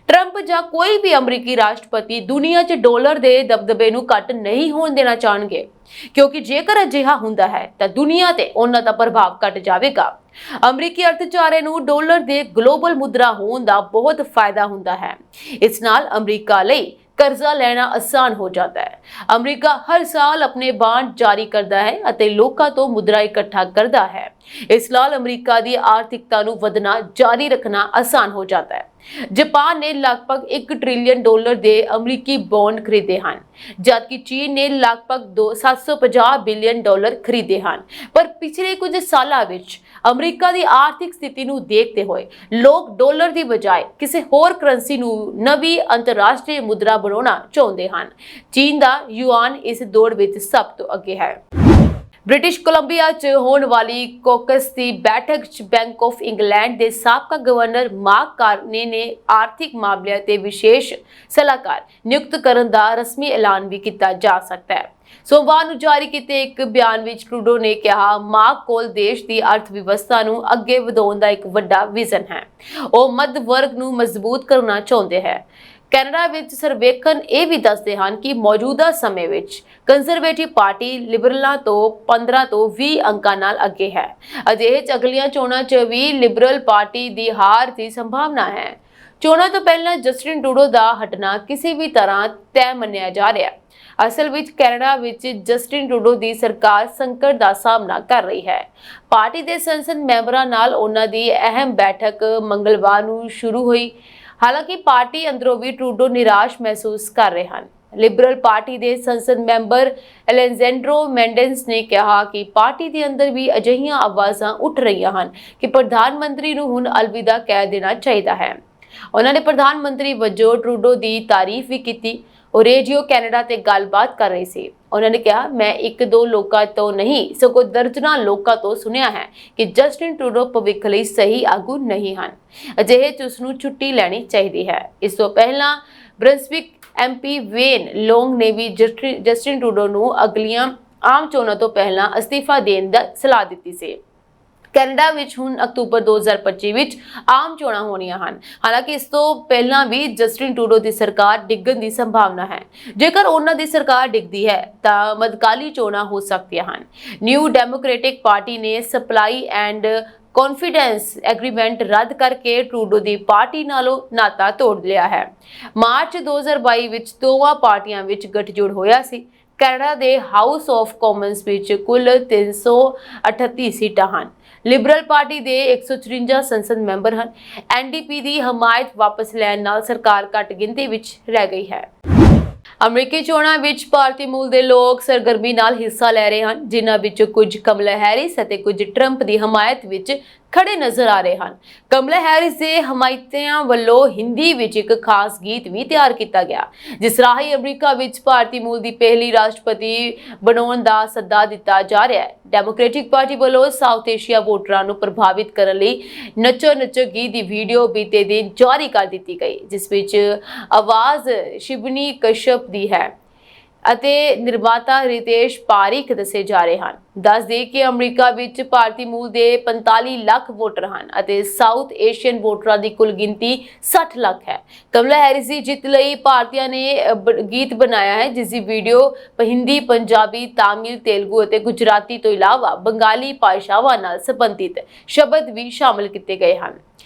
ਟਰੰਪ ਜਾਂ ਕੋਈ ਵੀ ਅਮਰੀਕੀ ਰਾਸ਼ਟਰਪਤੀ ਦੁਨੀਆ 'ਚ ਡਾਲਰ ਦੇ ਦਬਦਬੇ ਨੂੰ ਘੱਟ ਨਹੀਂ ਹੋਣ ਦੇਣਾ ਚਾਹਣਗੇ, ਕਿਉਂਕਿ ਜੇਕਰ ਅਜਿਹਾ ਹੁੰਦਾ ਹੈ ਤਾਂ ਦੁਨੀਆ ਤੇ ਉਹਨਾਂ ਦਾ ਪ੍ਰਭਾਵ ਘਟ ਜਾਵੇਗਾ। ਅਮਰੀਕੀ ਅਰਥਚਾਰੇ ਨੂੰ ਡਾਲਰ ਦੇ ਗਲੋਬਲ ਮੁਦਰਾ ਹੋਣ ਦਾ ਬਹੁਤ ਫਾਇਦਾ ਹੁੰਦਾ ਹੈ। ਇਸ ਨਾਲ ਅਮਰੀਕਾ ਲਈ ਕਰਜ਼ਾ ਲੈਣਾ ਆਸਾਨ ਹੋ ਜਾਂਦਾ ਹੈ। ਅਮਰੀਕਾ ਹਰ ਸਾਲ ਆਪਣੇ ਬਾਂਡ ਜਾਰੀ ਕਰਦਾ ਹੈ ਅਤੇ ਲੋਕਾਂ ਤੋਂ ਮੁਦਰਾ ਇਕੱਠਾ ਕਰਦਾ ਹੈ। ਇਸ ਨਾਲ ਅਮਰੀਕਾ ਦੀ ਆਰਥਿਕਤਾ ਨੂੰ ਵਧਣਾ ਜਾਰੀ ਰੱਖਣਾ ਆਸਾਨ ਹੋ ਜਾਂਦਾ ਹੈ। ਜਾਪਾਨ ਨੇ ਲਗਭਗ 1 ਟ੍ਰਿਲੀਅਨ ਡਾਲਰ ਦੇ ਅਮਰੀਕੀ ਬੌਂਡ ਖਰੀਦੇ ਹਨ, ਜਦਕਿ ਚੀਨ ਨੇ ਲਗਭਗ 750 ਬਿਲੀਅਨ ਡਾਲਰ ਖਰੀਦੇ ਹਨ। ਪਰ ਪਿਛਲੇ ਕੁਝ ਸਾਲਾਂ ਵਿੱਚ ਅਮਰੀਕਾ ਦੀ ਆਰਥਿਕ ਸਥਿਤੀ ਨੂੰ ਦੇਖਦੇ ਹੋਏ ਲੋਕ ਡਾਲਰ ਦੀ ਬਜਾਏ ਕਿਸੇ ਹੋਰ ਕਰੰਸੀ ਨੂੰ ਨਵੀਂ ਅੰਤਰਰਾਸ਼ਟਰੀ ਮੁਦਰਾ ਬਣਾਉਣਾ ਚਾਹੁੰਦੇ ਹਨ। ਚੀਨ ਦਾ ਯੂਆਨ ਇਸ ਦੌੜ ਵਿੱਚ ਸਭ ਤੋਂ ਅੱਗੇ ਹੈ। ਬ੍ਰਿਟਿਸ਼ ਕੋਲੰਬੀਆ 'ਚ ਹੋਣ ਵਾਲੀ ਕੋਕਸ ਦੀ ਬੈਠਕ 'ਚ ਬੈਂਕ ਆਫ ਇੰਗਲੈਂਡ ਦੇ ਸਾਬਕਾ ਗਵਰਨਰ ਮਾਰਕ ਕਾਰਨੇ ਨੇ ਆਰਥਿਕ ਮਾਮਲਿਆਂ ਤੇ ਵਿਸ਼ੇਸ਼ ਸਲਾਹਕਾਰ ਨਿਯੁਕਤ ਕਰਨ ਦਾ ਰਸਮੀ ਐਲਾਨ ਵੀ ਕੀਤਾ ਜਾ ਸਕਦਾ ਹੈ। ਸੋਮਵਾਰ ਨੂੰ ਜਾਰੀ ਕੀਤੇ ਇੱਕ ਬਿਆਨ ਵਿੱਚ ਟਰੂਡੋ ਨੇ ਕਿਹਾ, ਮਾਰਕ ਕੋਲ ਦੇਸ਼ ਦੀ ਅਰਥ ਵਿਵਸਥਾ ਨੂੰ ਅੱਗੇ ਵਧਾਉਣ ਦਾ ਇੱਕ ਵੱਡਾ ਵਿਜ਼ਨ ਹੈ। ਉਹ ਮੱਧ ਵਰਗ ਨੂੰ ਮਜ਼ਬੂਤ ਕਰਨਾ ਚਾਹੁੰਦੇ ਹੈ। ਕੈਨੇਡਾ ਵਿੱਚ ਸਰਵੇਖਣ ਇਹ ਵੀ ਦੱਸਦੇ ਹਨ ਕਿ ਮੌਜੂਦਾ ਸਮੇਂ ਵਿੱਚ ਕੰਜ਼ਰਵੇਟਿਵ ਪਾਰਟੀ ਲਿਬਰਲਾਂ ਤੋਂ 15 ਤੋਂ 20 ਅੰਕਾਂ ਨਾਲ ਅੱਗੇ ਹੈ। ਅਜਿਹੇ 'ਚ ਅਗਲੀਆਂ ਚੋਣਾਂ 'ਚ ਵੀ ਲਿਬਰਲ ਪਾਰਟੀ ਦੀ ਹਾਰ ਦੀ ਸੰਭਾਵਨਾ ਹੈ। ਚੋਣਾਂ ਤੋਂ ਪਹਿਲਾਂ ਜਸਟਿਨ ਟਰੂਡੋ ਦਾ ਹਟਣਾ ਕਿਸੇ ਵੀ ਤਰ੍ਹਾਂ ਤੈਅ ਮੰਨਿਆ ਜਾ ਰਿਹਾ ਹੈ। ਅਸਲ ਵਿੱਚ ਕੈਨੇਡਾ ਵਿੱਚ ਜਸਟਿਨ ਟਰੂਡੋ ਦੀ ਸਰਕਾਰ ਸੰਕਟ ਦਾ ਸਾਹਮਣਾ ਕਰ ਰਹੀ ਹੈ। ਪਾਰਟੀ ਦੇ ਸੰਸਦ ਮੈਂਬਰਾਂ ਨਾਲ ਉਹਨਾਂ ਦੀ ਅਹਿਮ ਬੈਠਕ ਮੰਗਲਵਾਰ ਨੂੰ ਸ਼ੁਰੂ ਹੋਈ। ਹਾਲਾਂਕਿ ਪਾਰਟੀ ਅੰਦਰੋਂ ਵੀ ਟਰੂਡੋ ਨਿਰਾਸ਼ ਮਹਿਸੂਸ ਕਰ ਰਹੇ ਹਨ। ਲਿਬਰਲ ਪਾਰਟੀ ਦੇ ਸੰਸਦ ਮੈਂਬਰ ਐਲੈਂਜੈਂਡਰੋ ਮੈਂਡੇਸ ਨੇ ਕਿਹਾ ਕਿ ਪਾਰਟੀ ਦੇ ਅੰਦਰ ਵੀ ਅਜਿਹੀਆਂ ਆਵਾਜ਼ਾਂ ਉੱਠ ਰਹੀਆਂ ਹਨ ਕਿ ਪ੍ਰਧਾਨ ਮੰਤਰੀ ਨੂੰ ਹੁਣ ਅਲਵਿਦਾ ਕਹਿ ਦੇਣਾ ਚਾਹੀਦਾ ਹੈ। ਉਹਨਾਂ ਨੇ ਪ੍ਰਧਾਨ ਮੰਤਰੀ ਵਜੋਂ ਟਰੂਡੋ ਦੀ ਤਾਰੀਫ ਵੀ ਕੀਤੀ। ਉਹ ਰੇਡੀਓ ਕੈਨੇਡਾ ਤੇ ਗੱਲਬਾਤ ਕਰ ਰਹੇ ਸੀ। ਉਹਨਾਂ ਨੇ ਕਿਹਾ, ਮੈਂ ਇੱਕ ਦੋ ਲੋਕਾਂ ਤੋਂ ਨਹੀਂ ਸਗੋਂ ਦਰਜਨਾਂ ਲੋਕਾਂ ਤੋਂ ਸੁਣਿਆ ਹੈ ਕਿ ਜਸਟਿਨ ਟਰੂਡੋ ਭਵਿੱਖ ਲਈ ਸਹੀ ਆਗੂ ਨਹੀਂ ਹਨ। ਅਜਿਹੇ ਚ ਉਸ ਨੂੰ ਛੁੱਟੀ ਲੈਣੀ ਚਾਹੀਦੀ ਹੈ। ਇਸ ਤੋਂ ਪਹਿਲਾਂ ਬ੍ਰੰਸਵਿਕ ਐਮਪੀ ਵੇਨ ਲੋਂਗ ਨੇ ਵੀ ਜਸਟਿਨ ਟਰੂਡੋ ਨੂੰ ਅਗਲੀਆਂ ਆਮ ਚੋਣਾਂ ਤੋਂ ਪਹਿਲਾਂ ਅਸਤੀਫਾ ਦੇਣ ਦਾ ਸਲਾਹ ਦਿੱਤੀ ਸੀ। ਕੈਨੇਡਾ ਵਿੱਚ ਹੁਣ ਅਕਤੂਬਰ 2025 ਵਿੱਚ ਆਮ ਚੋਣਾਂ ਹੋਣੀਆਂ ਹਨ। ਹਾਲਾਂਕਿ ਇਸ ਤੋਂ ਪਹਿਲਾਂ ਵੀ ਜਸਟਿਨ ਟਰੂਡੋ ਦੀ ਸਰਕਾਰ ਡਿੱਗਣ ਦੀ ਸੰਭਾਵਨਾ ਹੈ। ਜੇਕਰ ਉਹਨਾਂ ਦੀ ਸਰਕਾਰ ਡਿੱਗਦੀ ਹੈ ਤਾਂ ਮੱਧਕਾਲੀ ਚੋਣਾਂ ਹੋ ਸਕਦੀਆਂ ਹਨ। ਨਿਊ ਡੈਮੋਕ੍ਰੈਟਿਕ ਪਾਰਟੀ ਨੇ ਸਪਲਾਈ ਐਂਡ ਕੌਨਫੀਡੈਂਸ ਐਗਰੀਮੈਂਟ ਰੱਦ ਕਰਕੇ ਟਰੂਡੋ ਦੀ ਪਾਰਟੀ ਨਾਲੋਂ ਨਾਤਾ ਤੋੜ ਲਿਆ ਹੈ। ਮਾਰਚ 2022 ਵਿੱਚ ਦੋਵਾਂ ਪਾਰਟੀਆਂ ਵਿੱਚ ਗੱਠਜੋੜ ਹੋਇਆ ਸੀ। ਕੈਨੇਡਾ ਦੇ ਹਾਊਸ ਆਫ ਕਾਮਨਸ ਵਿੱਚ ਕੁੱਲ 338 ਸੀਟਾਂ ਹਨ। ਲਿਬਰਲ ਪਾਰਟੀ ਦੇ 154 ਸੰਸਦ ਮੈਂਬਰ ਹਨ। ਐਨਡੀਪੀ ਦੀ ਹਮਾਇਤ ਵਾਪਸ ਲੈਣ ਨਾਲ ਸਰਕਾਰ ਘੱਟ ਗਿਣਤੀ ਵਿੱਚ ਰਹਿ ਗਈ ਹੈ। ਅਮਰੀਕੀ ਚੋਣਾਂ ਵਿੱਚ ਭਾਰਤੀ ਮੂਲ ਦੇ ਲੋਕ ਸਰਗਰਮੀ ਨਾਲ ਹਿੱਸਾ ਲੈ ਰਹੇ ਹਨ, ਜਿਨ੍ਹਾਂ ਵਿੱਚੋਂ ਕੁਝ ਕਮਲਾ ਹੈਰਿਸ ਅਤੇ ਕੁਝ ਟਰੰਪ ਦੀ ਹਮਾਇਤ ਵਿੱਚ ਖੜੇ ਨਜ਼ਰ ਆ ਰਹੇ ਹਨ। ਕਮਲਾ ਹੈਰਿਸ ਦੇ ਹਮਾਇਤੀਆਂ ਵੱਲੋਂ ਹਿੰਦੀ ਵਿੱਚ ਇੱਕ ਖਾਸ ਗੀਤ ਵੀ ਤਿਆਰ ਕੀਤਾ ਗਿਆ, ਜਿਸ ਰਾਹੀਂ ਅਮਰੀਕਾ ਵਿੱਚ ਭਾਰਤੀ ਮੂਲ ਦੀ ਪਹਿਲੀ ਰਾਸ਼ਟਰਪਤੀ ਬਣਾਉਣ ਦਾ ਸੱਦਾ ਦਿੱਤਾ ਜਾ ਰਿਹਾ ਹੈ। ਡੈਮੋਕ੍ਰੈਟਿਕ ਪਾਰਟੀ ਵੱਲੋਂ ਸਾਊਥ ਏਸ਼ੀਆ ਵੋਟਰਾਂ ਨੂੰ ਪ੍ਰਭਾਵਿਤ ਕਰਨ ਲਈ ਨੱਚੋ ਨੱਚੋ ਗੀਤ ਦੀ ਵੀਡੀਓ ਬੀਤੇ ਦਿਨ ਜਾਰੀ ਕਰ ਦਿੱਤੀ ਗਈ, ਜਿਸ ਵਿੱਚ ਆਵਾਜ਼ ਸ਼ਿਵਨੀ ਕਸ਼ਪ ਦੀ ਹੈ ਅਤੇ ਨਿਰਮਾਤਾ ਰਿਤੇਸ਼ ਪਾਰੀਖ ਦੱਸੇ ਜਾ ਰਹੇ ਹਨ। ਦੱਸ ਦੇ ਕਿ ਅਮਰੀਕਾ ਵਿੱਚ ਭਾਰਤੀ ਮੂਲ ਦੇ 45 ਲੱਖ ਵੋਟਰ ਹਨ ਅਤੇ ਸਾਊਥ ਏਸ਼ੀਅਨ ਵੋਟਰਾਂ ਦੀ ਕੁੱਲ ਗਿਣਤੀ 60 ਲੱਖ ਹੈ। ਕਮਲਾ ਹੈਰਿਸ ਦੀ ਜਿੱਤ ਲਈ ਭਾਰਤੀਆਂ ਨੇ ਗੀਤ ਬਣਾਇਆ ਹੈ, ਜਿਸ ਦੀ ਵੀਡੀਓ ਹਿੰਦੀ, ਪੰਜਾਬੀ, ਤਾਮਿਲ, ਤੇਲਗੂ ਅਤੇ ਗੁਜਰਾਤੀ ਤੋਂ ਇਲਾਵਾ ਬੰਗਾਲੀ ਭਾਸ਼ਾਵਾਂ ਨਾਲ ਸੰਬੰਧਿਤ ਸ਼ਬਦ ਵੀ ਸ਼ਾਮਲ ਕੀਤੇ ਗਏ ਹਨ।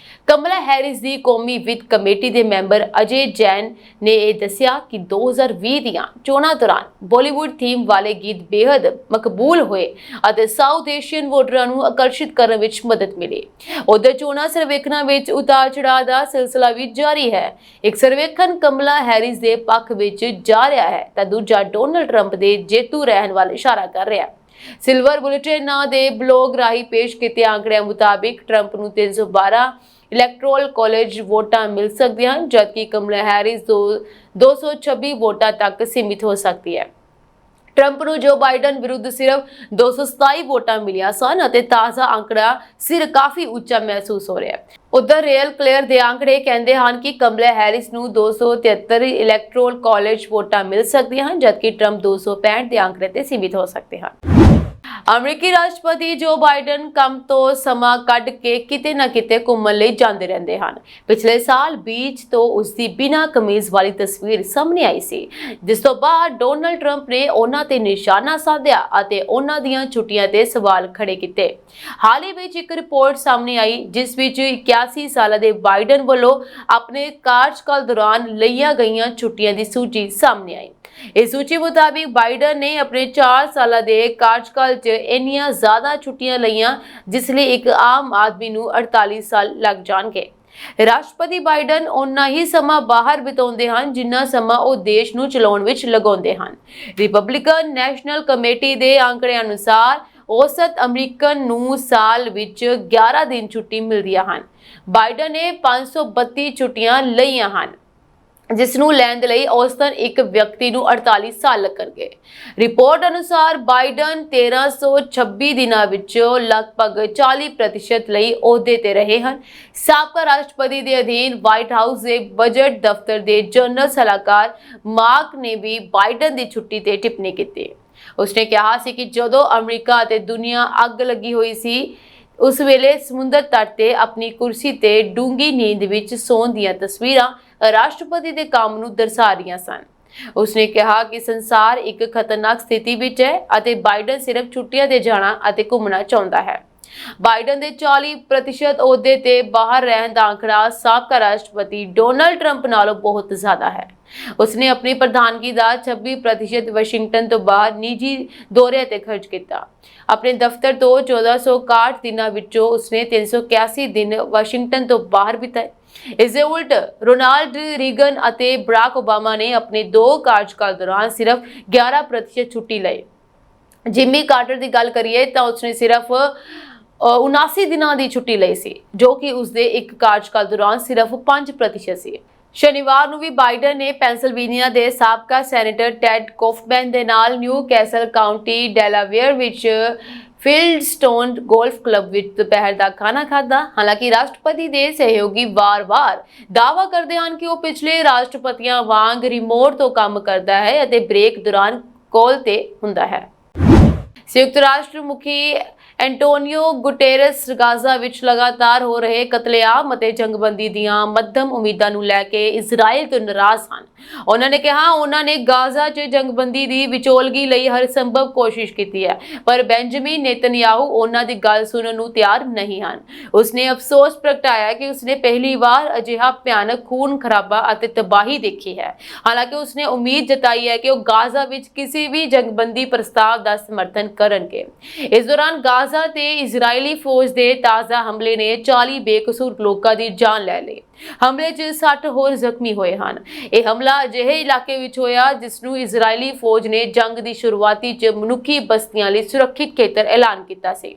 ਕਮਲਾ ਹੈਰਿਸ ਦੀ ਕੌਮੀ ਵਿੱਤ ਕਮੇਟੀ ਦੇ ਮੈਂਬਰ ਅਜੇ ਜੈਨ ਨੇ ਇਹ ਦੱਸਿਆ ਕਿ 2020 ਦੀਆਂ ਚੋਣਾਂ ਦੌਰਾਨ ਬਾਲੀਵੁੱਡ ਥੀਮ ਵਾਲੇ ਗੀਤ ਬੇहद ਮਕਬੂਲ ਹੋਏ ਅਤੇ ਸਾਊਥ ਏਸ਼ੀਅਨ ਵੋਟਰਾਂ ਨੂੰ ਆਕਰਸ਼ਿਤ ਕਰਨ ਵਿੱਚ ਮਦਦ ਮਿਲੀ। ਉਧਰ ਚੋਣਾਂ ਸਰਵੇਖਣਾਂ ਵਿੱਚ ਉਤਾਰ ਚੜਾਅ ਦਾ ਸਿਲਸਿਲਾ ਵੀ ਜਾਰੀ ਹੈ। ਇੱਕ ਸਰਵੇਖਣ ਕਮਲਾ ਹੈਰਿਸ ਦੇ ਪੱਖ ਵਿੱਚ ਜਾ ਰਿਹਾ ਹੈ ਤਾਂ ਦੂਜਾ ਡੋਨਲਡ ਟਰੰਪ ਦੇ ਜੇਤੂ ਰਹਿਣ ਵੱਲ ਇਸ਼ਾਰਾ ਕਰ ਰਿਹਾ ਹੈ। ਸਿਲਵਰ ਬੁਲੇਟਿਨ ਨਾਂ ਦੇ ਬਲੌਗ ਰਾਹੀਂ ਪੇਸ਼ ਕੀਤੇ ਆંકੜਿਆਂ ਮੁਤਾਬਿਕ ਟਰੰਪ ਨੂੰ 312 ਇਲੈਕਟੋਰਲ ਕਾਲਜ ਵੋਟਾਂ ਮਿਲ ਸਕਦੀਆਂ ਹਨ, ਜਦਕਿ ਕਮਲਾ ਹੈਰਿਸ 226 ਵੋਟਾਂ ਤੱਕ ਸੀਮਿਤ ਹੋ ਸਕਦੀ ਹੈ। ਟਰੰਪ ਨੂੰ ਜੋ ਬਾਈਡਨ ਵਿਰੁੱਧ ਸਿਰਫ 227 ਵੋਟਾਂ ਮਿਲੀਆਂ ਸਨ ਅਤੇ ਤਾਜ਼ਾ ਆંકੜਾ ਸਿਰ ਕਾਫੀ ਉੱਚਾ ਮਹਿਸੂਸ ਹੋ ਰਿਹਾ ਹੈ। ਉਧਰ ਰੀਅਲ ਕਲੀਅਰ ਦੇ ਆંકੜੇ ਕਹਿੰਦੇ ਹਨ ਕਿ ਕਮਲਾ ਹੈਰਿਸ ਨੂੰ 273 ਇਲੈਕਟੋਰਲ ਕਾਲਜ ਵੋਟਾਂ ਮਿਲ ਸਕਦੀਆਂ ਹਨ, ਜਦਕਿ ਟਰੰਪ 265 ਦੇ ਆંકੜੇ ਤੇ ਸੀਮਿਤ ਹੋ ਸਕਦੇ ਹਨ। ਅਮਰੀਕੀ ਰਾਸ਼ਟਰਪਤੀ ਜੋ ਬਾਈਡਨ ਕੰਮ ਤੋਂ ਸਮਾਂ ਕੱਢ ਕੇ ਕਿਤੇ ਨਾ ਕਿਤੇ ਘੁੰਮਣ ਲਈ ਜਾਂਦੇ ਰਹਿੰਦੇ ਹਨ। ਪਿਛਲੇ ਸਾਲ ਬੀਚ ਤੋਂ ਉਸ ਦੀ ਬਿਨਾਂ ਕਮੀਜ਼ ਵਾਲੀ ਤਸਵੀਰ ਸਾਹਮਣੇ ਆਈ ਸੀ, ਜਿਸ ਤੋਂ ਬਾਅਦ ਡੋਨਲਡ ਟਰੰਪ ਨੇ ਉਹਨਾਂ ਤੇ ਨਿਸ਼ਾਨਾ ਸਾਧਿਆ ਅਤੇ ਉਹਨਾਂ ਦੀਆਂ ਛੁੱਟੀਆਂ ਤੇ ਸਵਾਲ ਖੜੇ ਕੀਤੇ। ਹਾਲ ਹੀ ਵਿੱਚ ਇੱਕ ਰਿਪੋਰਟ ਸਾਹਮਣੇ ਆਈ, ਜਿਸ ਵਿੱਚ 81 ਸਾਲਾਂ ਦੇ ਬਾਈਡਨ ਵੱਲੋਂ ਆਪਣੇ ਕਾਰਜਕਾਲ ਦੌਰਾਨ ਲਈਆਂ ਗਈਆਂ ਛੁੱਟੀਆਂ ਦੀ ਸੂਚੀ ਸਾਹਮਣੇ ਆਈ। ਇਸ ਸੂਚੀ ਮੁਤਾਬਿਕ ਬਾਈਡਨ ਨੇ ਆਪਣੇ 4 ਸਾਲਾਂ ਦੇ ਕਾਰਜਕਾਲ 'ਚ ਇੰਨੀਆਂ ਜ਼ਿਆਦਾ ਛੁੱਟੀਆਂ ਲਈਆਂ, ਜਿਸ ਲਈ ਇੱਕ ਆਮ ਆਦਮੀ ਨੂੰ 48 ਸਾਲ ਲੱਗ ਜਾਣਗੇ। ਰਾਸ਼ਟਰਪਤੀ ਬਾਈਡਨ ਉਨਾ ਹੀ ਸਮਾਂ ਬਾਹਰ ਬਿਤਾਉਂਦੇ ਹਨ ਜਿੰਨਾ ਸਮਾਂ ਉਹ ਦੇਸ਼ ਨੂੰ ਚਲਾਉਣ ਵਿੱਚ ਲਗਾਉਂਦੇ ਹਨ। ਰਿਪਬਲਿਕਨ ਨੈਸ਼ਨਲ ਕਮੇਟੀ ਦੇ ਆંકੜਿਆਂ ਅਨੁਸਾਰ ਔਸਤ ਅਮਰੀਕਨ ਨੂੰ ਸਾਲ ਵਿੱਚ 11 ਦਿਨ ਛੁੱਟੀ ਮਿਲਦੀਆਂ ਹਨ। ਬਾਈਡਨ ਨੇ 532 ਛੁੱਟੀਆਂ ਲਈਆਂ ਹਨ, ਜਿਸ ਨੂੰ ਲੈਣ ਦੇ ਲਈ ਔਸਤਨ ਇੱਕ ਵਿਅਕਤੀ ਨੂੰ 48 ਸਾਲ ਲੱਗਣਗੇ। ਰਿਪੋਰਟ ਅਨੁਸਾਰ ਬਾਈਡਨ 1326 ਦਿਨਾਂ ਵਿੱਚੋਂ ਲਗਭਗ 40% ਲਈ ਅਹੁਦੇ ਤੇ ਰਹੇ ਹਨ। ਸਾਬਕਾ ਰਾਸ਼ਟਰਪਤੀ ਦੇ ਅਧੀਨ ਵਾਈਟ ਹਾਊਸ ਦੇ ਬਜਟ ਦਫ਼ਤਰ ਦੇ ਜਨਰਲ ਸਲਾਹਕਾਰ ਮਾਰਕ ਨੇ ਵੀ ਬਾਈਡਨ ਦੀ ਛੁੱਟੀ ਤੇ ਟਿੱਪਣੀ ਕੀਤੀ। ਉਸਨੇ ਕਿਹਾ ਸੀ ਕਿ ਜਦੋਂ ਅਮਰੀਕਾ ਅਤੇ ਦੁਨੀਆ ਅੱਗ ਲੱਗੀ ਹੋਈ ਸੀ, ਉਸ ਵੇਲੇ ਸਮੁੰਦਰ ਤੱਟ ਤੇ ਆਪਣੀ ਕੁਰਸੀ ਤੇ ਡੂੰਗੀ ਨੀਂਦ ਵਿੱਚ ਸੌਣ ਦੀਆਂ ਤਸਵੀਰਾਂ ਰਾਸ਼ਟਰਪਤੀ ਦੇ ਕੰਮ ਨੂੰ ਦਰਸਾ ਰਹੀਆਂ ਸਨ। ਉਸਨੇ ਕਿਹਾ ਕਿ ਸੰਸਾਰ ਇੱਕ ਖਤਰਨਾਕ ਸਥਿਤੀ ਵਿੱਚ ਹੈ ਅਤੇ ਬਾਈਡਨ ਸਿਰਫ ਛੁੱਟੀਆਂ ਤੇ ਜਾਣਾ ਅਤੇ ਘੁੰਮਣਾ ਚਾਹੁੰਦਾ ਹੈ। ਬਾਈਡਨ ਦੇ 40% ਅਹੁਦੇ ਤੇ ਬਾਹਰ ਰਹਿਣ ਦਾ ਆંકੜਾ ਸਾਬਕਾ ਰਾਸ਼ਟਰਪਤੀ ਡੋਨਲਡ ਟਰੰਪ ਨਾਲੋਂ ਬਹੁਤ ਜ਼ਿਆਦਾ ਹੈ। ਉਸਨੇ ਆਪਣੀ ਪ੍ਰਧਾਨਗੀ ਦਾ 26% ਵਾਸ਼ਿੰਗਟਨ ਤੋਂ ਬਾਹਰ ਨਿੱਜੀ ਦੌਰੇ ਤੇ ਖਰਚ ਕੀਤਾ। ਆਪਣੇ ਦਫ਼ਤਰ ਤੋਂ 1461 ਦਿਨਾਂ ਵਿੱਚੋਂ ਉਸਨੇ 381 ਦਿਨ ਵਾਸ਼ਿੰਗਟਨ ਤੋਂ ਬਾਹਰ ਬਿਤਾਏ। ਇਸ ਦੇ ਉਲਟ ਰੋਨਾਲਡ ਰੀਗਨ ਅਤੇ ਬਰਾਕ ओबामा ਨੇ ਆਪਣੇ 2 ਕਾਰਜਕਾਲ ਦੌਰਾਨ ਸਿਰਫ 11% ਛੁੱਟੀ ਲਈ। ਜਿਮੀ ਕਾਰਟਰ ਦੀ ਗੱਲ ਕਰੀਏ ਤਾਂ ਉਸਨੇ ਸਿਰਫ 79 ਦਿਨਾਂ ਦੀ ਛੁੱਟੀ ਲਈ ਸੀ, ਜੋ ਕਿ ਉਸਦੇ ਇੱਕ ਕਾਰਜਕਾਲ ਦੌਰਾਨ ਸਿਰਫ 5% ਸੀ। ਸ਼ਨੀਵਾਰ ਨੂੰ ਵੀ ਬਾਈਡਨ ਨੇ ਪੈਂਸਿਲਵੇਨੀਆ ਦੇ ਸਾਬਕਾ ਸੈਨੇਟਰ ਟੈਡ ਕੋਫਮੈਨ ਦੇ ਨਾਲ ਨਿਊ ਕੈਸਲ ਕਾਉਂਟੀ ਡੈਲਾਵੇਅਰ ਵਿੱਚ ਫੀਲਡਸਟੋਨ ਗੋਲਫ ਕਲੱਬ ਵਿੱਚ ਦੁਪਹਿਰ ਦਾ ਖਾਣਾ ਖਾਧਾ। ਹਾਲਾਂਕਿ ਰਾਸ਼ਟਰਪਤੀ ਦੇ ਸਹਿਯੋਗੀ ਵਾਰ-ਵਾਰ ਦਾਅਵਾ ਕਰਦੇ ਹਨ ਕਿ ਉਹ ਪਿਛਲੇ ਰਾਸ਼ਟਰਪਤੀਆਂ ਵਾਂਗ ਰਿਮੋਟ ਤੋਂ ਕੰਮ ਕਰਦਾ ਹੈ ਅਤੇ ਬ੍ਰੇਕ ਦੌਰਾਨ ਕਾਲ ਤੇ ਹੁੰਦਾ ਹੈ। ਸੰਯੁਕਤ ਰਾਸ਼ਟਰ ਮੁਖੀ ਐਂਟੋਨੀਓ ਗੁਟੇਰਸ ਗਾਜ਼ਾ ਵਿੱਚ ਲਗਾਤਾਰ ਹੋ ਰਹੇ ਕਤਲੇਆਮ ਅਤੇ ਜੰਗਬੰਦੀ ਦੀਆਂ ਮੱਧਮ ਉਮੀਦਾਂ ਨੂੰ ਲੈ ਕੇ ਇਜ਼ਰਾਈਲ ਤੋਂ ਨਾਰਾਜ਼ ਹਨ। ਉਹਨਾਂ ਨੇ ਕਿਹਾ ਉਹਨਾਂ ਨੇ ਗਾਜ਼ਾ 'ਚ ਜੰਗਬੰਦੀ ਦੀ ਵਿਚੋਲਗੀ ਲਈ ਹਰ ਸੰਭਵ ਕੋਸ਼ਿਸ਼ ਕੀਤੀ ਹੈ, ਪਰ ਬੈਂਜਾਮਿਨ ਨੇਤਨਯਾਹੂ ਉਹਨਾਂ ਦੀ ਗੱਲ ਸੁਣਨ ਨੂੰ ਤਿਆਰ ਨਹੀਂ ਹਨ। ਉਸਨੇ ਅਫਸੋਸ ਪ੍ਰਗਟਾਇਆ ਕਿ ਉਸਨੇ ਪਹਿਲੀ ਵਾਰ ਅਜਿਹਾ ਭਿਆਨਕ ਖੂਨ ਖਰਾਬਾ ਅਤੇ ਤਬਾਹੀ ਦੇਖੀ ਹੈ। ਹਾਲਾਂਕਿ ਉਸਨੇ ਉਮੀਦ ਜਤਾਈ ਹੈ ਕਿ ਉਹ ਗਾਜ਼ਾ ਵਿੱਚ ਕਿਸੇ ਵੀ ਜੰਗਬੰਦੀ ਪ੍ਰਸਤਾਵ ਦਾ ਸਮਰਥਨ ਕਰਨਗੇ। ਇਸ ਦੌਰਾਨ ਗਾਜ਼ਾ ਤੇ ਇਜ਼ਰਾਈਲੀ ਫੌਜ ਦੇ ਤਾਜ਼ਾ ਹਮਲੇ ਨੇ 40 ਬੇਕਸੂਰ ਲੋਕਾਂ ਦੀ ਜਾਨ ਲੈ ਲਈ। ਹਮਲੇ 'ਚ 60 ਹੋਰ ਜ਼ਖਮੀ ਹੋਏ ਹਨ। ਇਹ ਹਮਲਾ ਅਜਿਹੇ ਇਲਾਕੇ ਵਿੱਚ ਹੋਇਆ ਜਿਸ ਨੂੰ ਇਜ਼ਰਾਈਲੀ ਫੌਜ ਨੇ ਜੰਗ ਦੀ ਸ਼ੁਰੂਆਤੀ 'ਚ ਮਨੁੱਖੀ ਬਸਤੀਆਂ ਲਈ ਸੁਰੱਖਿਅਤ ਖੇਤਰ ਐਲਾਨ ਕੀਤਾ ਸੀ।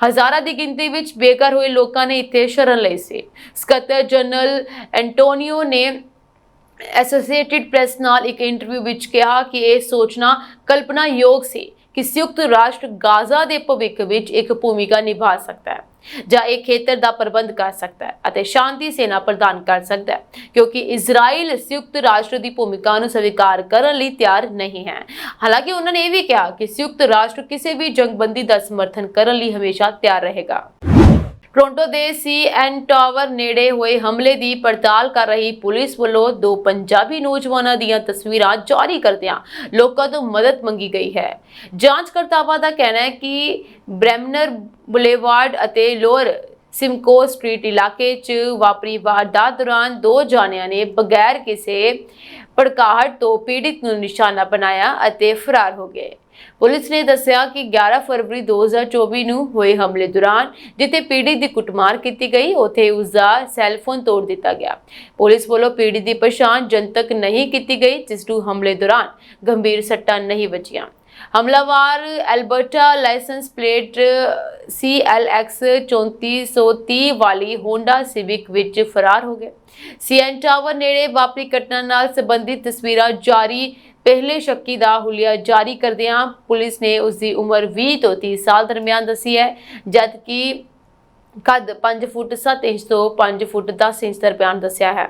ਹਜ਼ਾਰਾਂ ਦੀ ਗਿਣਤੀ ਵਿੱਚ ਬੇਘਰ ਹੋਏ ਲੋਕਾਂ ਨੇ ਇੱਥੇ ਸ਼ਰਨ ਲਈ ਸੀ। ਸਕੱਤਰ ਜਨਰਲ ਐਂਟੋਨੀਓ ਨੇ ਐਸੋਸੀਏਟਿਡ ਪ੍ਰੈਸ ਨਾਲ ਇੱਕ ਇੰਟਰਵਿਊ ਵਿੱਚ ਕਿਹਾ ਕਿ ਇਹ ਸੋਚਣਾ ਕਲਪਨਾਯੋਗ ਸੀ ਕਿ ਸੰਯੁਕਤ ਰਾਸ਼ਟਰ ਗਾਜ਼ਾ ਦੇ ਭਵਿੱਖ ਵਿੱਚ ਇੱਕ ਭੂਮਿਕਾ ਨਿਭਾ ਸਕਦਾ ਹੈ ਜਾਂ ਇਹ ਖੇਤਰ ਦਾ ਪ੍ਰਬੰਧ ਕਰ ਸਕਦਾ ਹੈ ਅਤੇ ਸ਼ਾਂਤੀ ਸੇਨਾ ਪ੍ਰਦਾਨ ਕਰ ਸਕਦਾ ਹੈ, ਕਿਉਂਕਿ ਇਜ਼ਰਾਈਲ ਸੰਯੁਕਤ ਰਾਸ਼ਟਰ ਦੀ ਭੂਮਿਕਾ ਨੂੰ ਸਵੀਕਾਰ ਕਰਨ ਲਈ ਤਿਆਰ ਨਹੀਂ ਹੈ। ਹਾਲਾਂਕਿ ਉਹਨਾਂ ਨੇ ਇਹ ਵੀ ਕਿਹਾ ਕਿ ਸੰਯੁਕਤ ਰਾਸ਼ਟਰ ਕਿਸੇ ਵੀ ਜੰਗਬੰਦੀ ਦਾ ਸਮਰਥਨ ਕਰਨ ਲਈ ਹਮੇਸ਼ਾ ਤਿਆਰ ਰਹੇਗਾ। ਟੋਰਾਂਟੋ ਦੇ ਸੀਐਨ ਟਾਵਰ ਨੇੜੇ ਹੋਏ ਹਮਲੇ ਦੀ ਪੜਤਾਲ ਕਰ ਰਹੀ ਪੁਲਿਸ ਵੱਲੋਂ 2 ਪੰਜਾਬੀ ਨੌਜਵਾਨਾਂ ਦੀਆਂ ਤਸਵੀਰਾਂ ਜਾਰੀ ਕਰਦਿਆਂ ਲੋਕਾਂ ਤੋਂ ਮਦਦ ਮੰਗੀ ਗਈ ਹੈ। ਜਾਂਚਕਰਤਾਵਾਂ ਦਾ ਕਹਿਣਾ ਹੈ ਕਿ ਬ੍ਰੈਮਨਰ ਬੁਲੇਵਾਰਡ ਅਤੇ ਲੋਅਰ ਸਿਮਕੋ ਸਟਰੀਟ ਇਲਾਕੇ 'ਚ ਵਾਪਰੀ ਵਾਰਦਾਤ ਦੌਰਾਨ 2 ਜਾਣਿਆਂ ਨੇ ਬਗੈਰ ਕਿਸੇ ਭੜਕਾਹਟ ਤੋਂ ਪੀੜਿਤ ਨੂੰ ਨਿਸ਼ਾਨਾ ਬਣਾਇਆ ਅਤੇ ਫਰਾਰ ਹੋ ਗਏ। ਪੁਲਿਸ ਨੇ ਦੱਸਿਆ ਕਿ 11 ਫਰਵਰੀ 2024 ਨੂੰ ਹੋਏ ਹਮਲੇ ਦੌਰਾਨ ਜਿੱਥੇ ਪੀੜਿਤ ਦੀ ਕੁੱਟਮਾਰ ਕੀਤੀ ਗਈ, ਉੱਥੇ ਉਸ ਦਾ ਸੈੱਲਫੋਨ ਤੋੜ ਦਿੱਤਾ ਗਿਆ। ਪੁਲਿਸ ਵੱਲੋਂ ਪੀੜਿਤ ਦੀ ਪਛਾਣ ਜਨਤਕ ਨਹੀਂ ਕੀਤੀ ਗਈ, ਜਿਸ ਨੂੰ ਹਮਲੇ ਦੌਰਾਨ ਗੰਭੀਰ ਸੱਟਾਂ ਨਹੀਂ ਵੱਜੀਆਂ। ਹਮਲਾਵਰ ਐਲਬਰਟਾ ਲਾਇਸੈਂਸ ਪਲੇਟ CLX 3430 ਵਾਲੀ ਹੋਂਡਾ ਸਿਵਿਕ ਵਿੱਚ ਫਰਾਰ ਹੋ ਗਏ। ਸੀਐਨ ਟਾਵਰ ਨੇੜੇ ਵਾਪਰੀ ਘਟਨਾ ਨਾਲ ਸੰਬੰਧਿਤ ਤਸਵੀਰਾਂ ਜਾਰੀ ਪਹਿਲੇ ਸ਼ੱਕੀ ਦਾ ਹੁਲੀਆ ਜਾਰੀ ਕਰਦਿਆਂ ਪੁਲਿਸ ਨੇ ਉਸ ਦੀ ਉਮਰ 20 ਤੋਂ 30 ਸਾਲ ਦਰਮਿਆਨ ਦੱਸੀ ਹੈ, ਜਦਕਿ ਕੱਦ 5 ਫੁੱਟ 7 ਇੰਚ ਤੋਂ 5 ਫੁੱਟ 10 ਇੰਚ ਦਰਮਿਆਨ ਦੱਸਿਆ ਹੈ।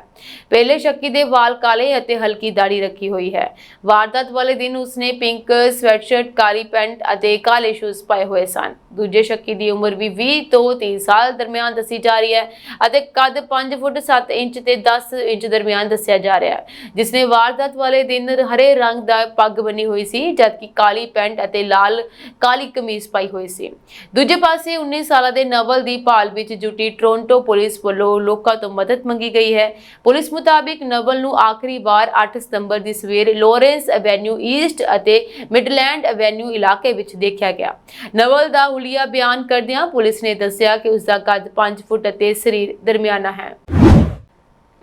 ਪਹਿਲੇ ਸ਼ੱਕੀ ਦੇ ਵਾਲ ਕਾਲੇ ਅਤੇ ਹਲਕੀ ਦਾੜੀ ਰੱਖੀ ਹੋਈ ਹੈ। ਵਾਰਦਾਤ ਵਾਲੇ ਦਿਨ ਉਸਨੇ ਪਿੰਕ ਸਵੈਟਸ਼ਰਟ, ਕਾਲੀ ਪੈਂਟ ਅਤੇ ਕਾਲੇ ਸ਼ੂਜ਼ ਪਾਏ ਹੋਏ ਸਨ। ਦੂਜੇ ਸ਼ੱਕੀ ਦੀ ਉਮਰ ਵੀ 20 ਤੋਂ 30 ਸਾਲ ਦਰਮਿਆਨ ਦੱਸੀ ਜਾ ਰਹੀ ਹੈ ਅਤੇ ਕੱਦ 5 ਫੁੱਟ 7 ਇੰਚ ਤੇ 10 ਇੰਚ ਦਰਮਿਆਨ ਦੱਸਿਆ ਜਾ ਰਿਹਾ ਹੈ, ਜਿਸਨੇ ਵਾਰਦਾਤ ਵਾਲੇ ਦਿਨ ਹਰੇ ਰੰਗ ਦਾ ਪੱਗ ਬੰਨੀ ਹੋਈ ਸੀ, ਜਦਕਿ ਕਾਲੀ ਪੈਂਟ ਅਤੇ ਕਾਲੀ ਕਮੀਜ਼ ਪਾਈ ਹੋਈ ਸੀ। ਦੂਜੇ ਪਾਸੇ 19 ਸਾਲਾਂ ਦੇ ਨਵਲ ਦੀ ਭਾਲ ਵਿੱਚ ਜੁਟੀ ਟੋਰਾਂਟੋ ਪੁਲਿਸ ਵੱਲੋਂ ਲੋਕਾਂ ਤੋਂ ਮਦਦ ਮੰਗੀ ਗਈ ਹੈ। ਪੁਲਿਸ ਮੁਤਾਬਿਕ ਨਵਲ ਨੂੰ ਆਖਰੀ ਵਾਰ 8 ਸਤੰਬਰ ਦੀ ਸਵੇਰ ਲਾਰੈਂਸ ਐਵੇਨਿਊ ਈਸਟ ਅਤੇ ਮਿਡਲੈਂਡ ਐਵੇਨਿਊ ਇਲਾਕੇ ਵਿੱਚ ਦੇਖਿਆ ਗਿਆ। ਨਵਲ ਦਾ ਹੁਲੀਆ ਬਿਆਨ ਕਰਦਿਆਂ ਪੁਲਿਸ ਨੇ ਦੱਸਿਆ ਕਿ ਉਸ ਦਾ ਕੱਦ 5 ਫੁੱਟ ਅਤੇ ਸਰੀਰ ਦਰਮਿਆਨਾ ਹੈ।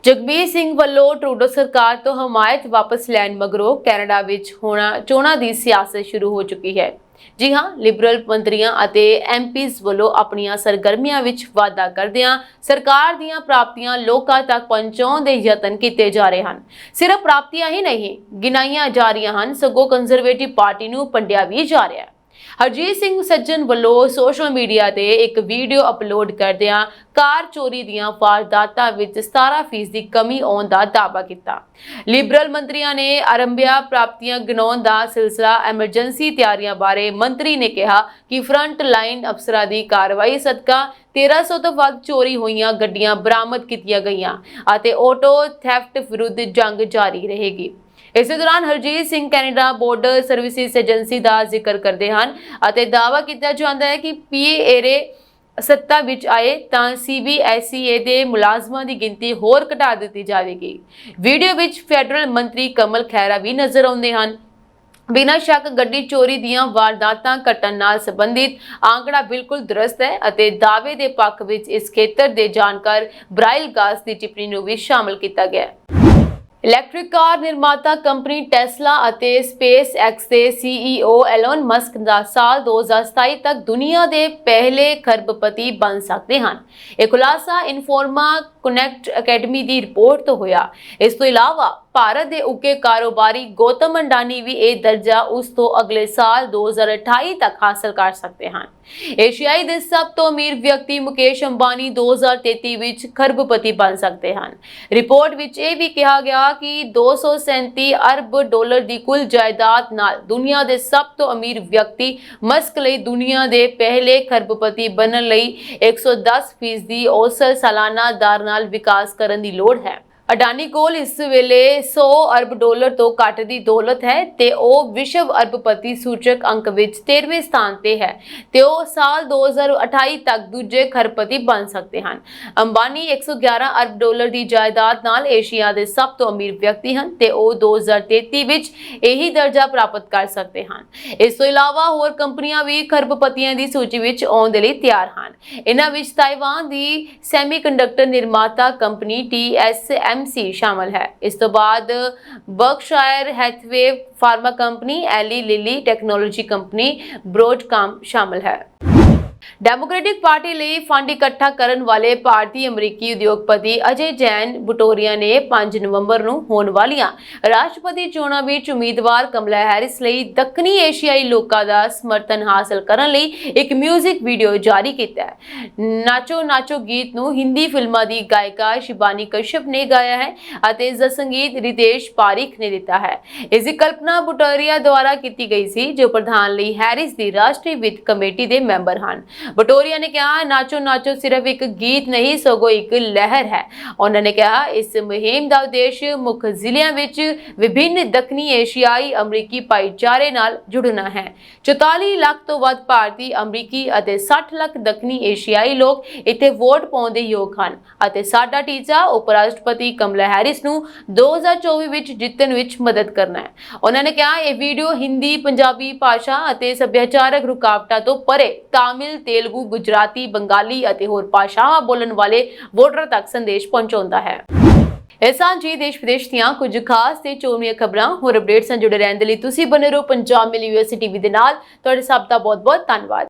ਜਗਬੀਰ ਸਿੰਘ ਵੱਲੋਂ ਟਰੂਡੋ ਸਰਕਾਰ ਤੋਂ ਹਮਾਇਤ ਵਾਪਸ ਲੈਣ ਮਗਰੋਂ ਕੈਨੇਡਾ ਵਿੱਚ ਚੋਣਾਂ ਦੀ ਸਿਆਸਤ ਸ਼ੁਰੂ ਹੋ ਚੁੱਕੀ ਹੈ। ਜੀ ਹਾਂ, ਲਿਬਰਲ ਮੰਤਰੀਆਂ ਅਤੇ MPs ਵੱਲੋਂ ਆਪਣੀਆਂ ਸਰਗਰਮੀਆਂ ਵਿੱਚ ਵਾਧਾ ਕਰਦਿਆਂ ਸਰਕਾਰ ਦੀਆਂ ਪ੍ਰਾਪਤੀਆਂ ਲੋਕਾਂ ਤੱਕ ਪਹੁੰਚਾਉਣ ਦੇ ਯਤਨ ਕੀਤੇ ਜਾ ਰਹੇ ਹਨ। ਸਿਰਫ ਪ੍ਰਾਪਤੀਆਂ ਹੀ ਨਹੀਂ ਗਿਣਾਈਆਂ ਜਾ ਰਹੀਆਂ ਹਨ, ਸਗੋਂ ਕੰਜ਼ਰਵੇਟਿਵ ਪਾਰਟੀ ਨੂੰ ਪੰਡਿਆ ਵੀ ਜਾ ਰਿਹਾ ਹੈ। ਹਰਜੀਤ ਸਿੰਘ ਸੱਜਣ ਵੱਲੋਂ ਸੋਸ਼ਲ ਮੀਡੀਆ ਤੇ ਇੱਕ ਵੀਡੀਓ ਅਪਲੋਡ ਕਰਦਿਆਂ ਕਾਰ ਚੋਰੀ ਦੀਆਂ ਵਾਰਦਾਤਾਂ ਵਿੱਚ 17% ਦੀ ਕਮੀ ਆਉਣ ਦਾ ਦਾਅਵਾ ਕੀਤਾ। ਲਿਬਰਲ ਮੰਤਰੀਆਂ ਨੇ ਆਰੰਭਿਆ ਪ੍ਰਾਪਤੀਆਂ ਗਿਣਾਉਣ ਦਾ ਸਿਲਸਿਲਾ। ਐਮਰਜੈਂਸੀ ਤਿਆਰੀਆਂ ਬਾਰੇ ਮੰਤਰੀ ਨੇ ਕਿਹਾ ਕਿ ਫਰੰਟ ਲਾਈਨ ਅਫਸਰਾਂ ਦੀ ਕਾਰਵਾਈ ਸਦਕਾ 1300 ਤੋਂ ਵੱਧ ਚੋਰੀ ਹੋਈਆਂ ਗੱਡੀਆਂ ਬਰਾਮਦ ਕੀਤੀਆਂ ਗਈਆਂ ਅਤੇ ਆਟੋ ਥੈਫਟ ਵਿਰੁੱਧ ਜੰਗ ਜਾਰੀ ਰਹੇਗੀ। ਇਸੇ ਦੌਰਾਨ Harjit Singh Canada Border Services Agency ਦਾ ਜ਼ਿਕਰ ਕਰਦੇ ਹਨ ਅਤੇ ਦਾਅਵਾ ਕੀਤਾ ਜਾਂਦਾ ਹੈ ਕਿ PARE ਸੱਤਾ ਵਿੱਚ ਆਏ ਤਾਂ CBSEA ਦੇ ਮੁਲਾਜ਼ਮਾਂ ਦੀ ਗਿਣਤੀ ਹੋਰ ਘਟਾ ਦਿੱਤੀ ਜਾਵੇਗੀ। ਵੀਡੀਓ ਵਿੱਚ ਫੈਡਰਲ ਮੰਤਰੀ ਕਮਲ ਖੈਰਾ ਵੀ ਨਜ਼ਰ ਆਉਂਦੇ ਹਨ। ਬਿਨਾਂ ਸ਼ੱਕ ਗੱਡੀ ਚੋਰੀ ਦੀਆਂ ਵਾਰਦਾਤਾਂ ਘਟਣ ਨਾਲ ਸੰਬੰਧਿਤ ਆંકੜਾ ਬਿਲਕੁਲ ਦਰਸਤ ਹੈ ਅਤੇ ਦਾਅਵੇ ਦੇ ਪੱਖ ਵਿੱਚ ਇਸ ਖੇਤਰ ਦੇ ਜਾਣਕਾਰ ਬ੍ਰਾਇਲ ਗਾਸ ਦੀ ਟਿੱਪਣੀ ਨੂੰ ਵੀ ਸ਼ਾਮਲ ਕੀਤਾ ਗਿਆ ਹੈ। ਇਲੈਕਟ੍ਰਿਕ ਕਾਰ ਨਿਰਮਾਤਾ ਕੰਪਨੀ ਟੈਸਲਾ ਅਤੇ ਸਪੇਸ ਐਕਸ ਦੇ CEO ਐਲਨ ਮਸਕ ਦਾ ਸਾਲ 2027 ਤੱਕ ਦੁਨੀਆ ਦੇ ਪਹਿਲੇ ਖਰਬਪਤੀ ਬਣ ਸਕਦੇ ਹਨ। ਇਹ ਖੁਲਾਸਾ ਇਨਫੋਰਮਾ ਕਨੈਕਟ ਅਕੈਡਮੀ ਦੀ ਰਿਪੋਰਟ ਤੋਂ ਹੋਇਆ। ਇਸ ਤੋਂ ਇਲਾਵਾ ਭਾਰਤ ਦੇ ਉੱਘੇ ਕਾਰੋਬਾਰੀ ਗੌਤਮ ਅਡਾਨੀ ਵੀ ਇਹ ਦਰਜਾ ਉਸ ਤੋਂ ਅਗਲੇ ਸਾਲ 2028 ਤੱਕ ਹਾਸਲ ਕਰ ਸਕਦੇ ਹਨ। ਏਸ਼ੀਆਈ ਦੇ ਸਭ ਤੋਂ ਅਮੀਰ ਵਿਅਕਤੀ ਮੁਕੇਸ਼ ਅੰਬਾਨੀ 2033 ਵਿੱਚ ਖਰਬਪਤੀ ਬਣ ਸਕਦੇ ਹਨ। ਰਿਪੋਰਟ ਵਿੱਚ ਇਹ ਵੀ ਕਿਹਾ ਗਿਆ ਕਿ 237 ਅਰਬ ਡਾਲਰ ਦੀ ਕੁੱਲ ਜਾਇਦਾਦ ਨਾਲ ਦੁਨੀਆ ਦੇ ਸਭ ਤੋਂ ਅਮੀਰ ਵਿਅਕਤੀ ਮਸਕ ਲਈ ਦੁਨੀਆ ਦੇ ਪਹਿਲੇ ਖਰਬਪਤੀ ਬਣਨ ਲਈ 110% ਔਸਤ ਸਾਲਾਨਾ ਦਰ ਨਾਲ ਵਿਕਾਸ ਕਰਨ ਦੀ ਲੋੜ ਹੈ। ਅਡਾਨੀ ਕੋਲ ਇਸ ਵੇਲੇ 100 ਅਰਬ ਡਾਲਰ ਤੋਂ ਘੱਟ ਦੀ ਦੌਲਤ ਹੈ ਤੇ ਉਹ ਵਿਸ਼ਵ ਅਰਬਪਤੀ ਸੂਚਕ ਅੰਕ ਵਿੱਚ 13ਵੇਂ ਸਥਾਨ ਤੇ ਹੈ ਤੇ ਉਹ ਸਾਲ 2028 ਤੱਕ ਦੂਜੇ ਖਰਬਪਤੀ ਬਣ ਸਕਦੇ ਹਨ। ਅੰਬਾਨੀ 111 ਅਰਬ ਡਾਲਰ ਦੀ ਜਾਇਦਾਦ ਨਾਲ ਏਸ਼ੀਆ ਦੇ ਸਭ ਤੋਂ ਅਮੀਰ ਵਿਅਕਤੀ ਹਨ ਤੇ ਉਹ 2033 ਵਿੱਚ ਇਹੀ ਦਰਜਾ ਪ੍ਰਾਪਤ ਕਰ ਸਕਦੇ ਹਨ। ਇਸ ਤੋਂ ਇਲਾਵਾ ਹੋਰ ਕੰਪਨੀਆਂ ਵੀ ਖਰਬਪਤੀਆਂ ਦੀ ਸੂਚੀ ਵਿੱਚ ਆਉਣ ਦੇ ਲਈ ਤਿਆਰ ਹਨ। ਇਹਨਾਂ ਵਿੱਚ ਤਾਈਵਾਨ ਦੀ ਸੈਮੀਕੰਡਕਟਰ ਨਿਰਮਾਤਾ ਕੰਪਨੀ TSMC शामिल है। इस तो बाद Berkshire Hathaway pharma company, Eli Lilly technology company, Broadcom शामिल है। ਡੈਮੋਕ੍ਰੈਟਿਕ ਪਾਰਟੀ ਲਈ ਫੰਡ ਇਕੱਠਾ ਕਰਨ ਵਾਲੇ ਭਾਰਤੀ ਅਮਰੀਕੀ ਉਦਯੋਗਪਤੀ ਅਜੇ ਜੈਨ ਬੁਟੋਰੀਆ ਨੇ 5 ਨਵੰਬਰ ਨੂੰ ਹੋਣ ਵਾਲੀਆਂ ਰਾਸ਼ਟਰਪਤੀ ਚੋਣਾਂ ਵਿੱਚ ਉਮੀਦਵਾਰ ਕਮਲਾ ਹੈਰਿਸ ਲਈ ਦੱਖਣੀ ਏਸ਼ੀਆਈ ਲੋਕਾਂ ਦਾ ਸਮਰਥਨ ਹਾਸਲ ਕਰਨ ਲਈ ਇੱਕ ਮਿਊਜ਼ਿਕ ਵੀਡੀਓ ਜਾਰੀ ਕੀਤਾ ਹੈ। ਨਾਚੋ ਨਾਚੋ ਗੀਤ ਨੂੰ ਹਿੰਦੀ ਫਿਲਮਾਂ ਦੀ ਗਾਇਕਾ ਸ਼ਿਬਾਨੀ ਕਸ਼ਯਪ ਨੇ ਗਾਇਆ ਹੈ ਅਤੇ ਇਸ ਦਾ ਸੰਗੀਤ ਰਿਤੇਸ਼ ਪਾਰੀਖ ਨੇ ਦਿੱਤਾ ਹੈ। ਇਸ ਦੀ ਕਲਪਨਾ ਬੁਟੋਰੀਆ ਦੁਆਰਾ ਕੀਤੀ ਗਈ ਸੀ ਜੋ ਪ੍ਰਧਾਨ ਲਈ ਹੈਰਿਸ ਦੀ ਰਾਸ਼ਟਰੀ ਵਿੱਤ ਕਮੇਟੀ ਦੇ ਮੈਂਬਰ ਹਨ। ਬਟੋਰੀਆ ਨੇ ਕਿਹਾ ਨਾਚੋ ਨਾਚੋ ਸਿਰਫ ਇੱਕ ਗੀਤ ਨਹੀਂ ਸਗੋਂ ਇੱਕ ਲਹਿਰ ਹੈ। ਉਹਨਾਂ ਨੇ ਕਿਹਾ ਇਸ ਮੁਹਿੰਮ ਦਾ ਉਦੇਸ਼ ਮੁੱਖ ਜ਼ਿਲ੍ਹਿਆਂ ਵਿੱਚ ਵਿਭਿੰਨ ਦੱਖਣੀ ਏਸ਼ੀਆਈ ਅਮਰੀਕੀ ਭਾਈਚਾਰੇ ਨਾਲ ਜੁੜਨਾ ਹੈ। 44 ਲੱਖ ਤੋਂ ਵੱਧ ਭਾਰਤੀ ਅਮਰੀਕੀ ਅਤੇ 60 ਲੱਖ ਦੱਖਣੀ ਏਸ਼ੀਆਈ ਲੋਕ ਇੱਥੇ ਵੋਟ ਪਾਉਣ ਦੇ ਯੋਗ ਹਨ ਅਤੇ ਸਾਡਾ ਟੀਚਾ ਉਪ ਰਾਸ਼ਟਰਪਤੀ ਕਮਲਾ ਹੈਰਿਸ ਨੂੰ 2024 ਵਿੱਚ ਜਿੱਤਣ ਵਿੱਚ ਮਦਦ ਕਰਨਾ ਹੈ। ਉਹਨਾਂ ਨੇ ਕਿਹਾ ਇਹ ਵੀਡੀਓ ਹਿੰਦੀ, ਪੰਜਾਬੀ ਭਾਸ਼ਾ ਅਤੇ ਸੱਭਿਆਚਾਰਕ ਰੁਕਾਵਟਾਂ ਤੋਂ ਪਰੇ ਤਾਮਿਲ, तेलुगु, गुजराती, बंगाली ਅਤੇ ਹੋਰ ਭਾਸ਼ਾਵਾਂ ਬੋਲਣ ਵਾਲੇ ਵੋਟਰਾਂ ਤੱਕ ਸੰਦੇਸ਼ ਪਹੁੰਚਾਉਂਦਾ ਹੈ। ਐਸਾਂ ਜੀ ਦੇਸ਼ ਵਿਦੇਸ਼ ਦੀਆਂ ਕੁਝ ਖਾਸ ਤੇ ਚੋਣਵੀਆਂ ਖਬਰਾਂ ਹੋਰ ਅਪਡੇਟਸ ਨਾਲ ਜੁੜੇ ਰਹਿਣ ਦੇ ਲਈ ਤੁਸੀਂ ਬਣੇ ਰਹੋ ਪੰਜਾਬ ਮਿਲ ਯੂਐਸਏ ਟੀਵੀ ਦੇ ਨਾਲ। ਤੁਹਾਡੇ ਸਭ ਦਾ ਬਹੁਤ ਬਹੁਤ ਧੰਨਵਾਦ।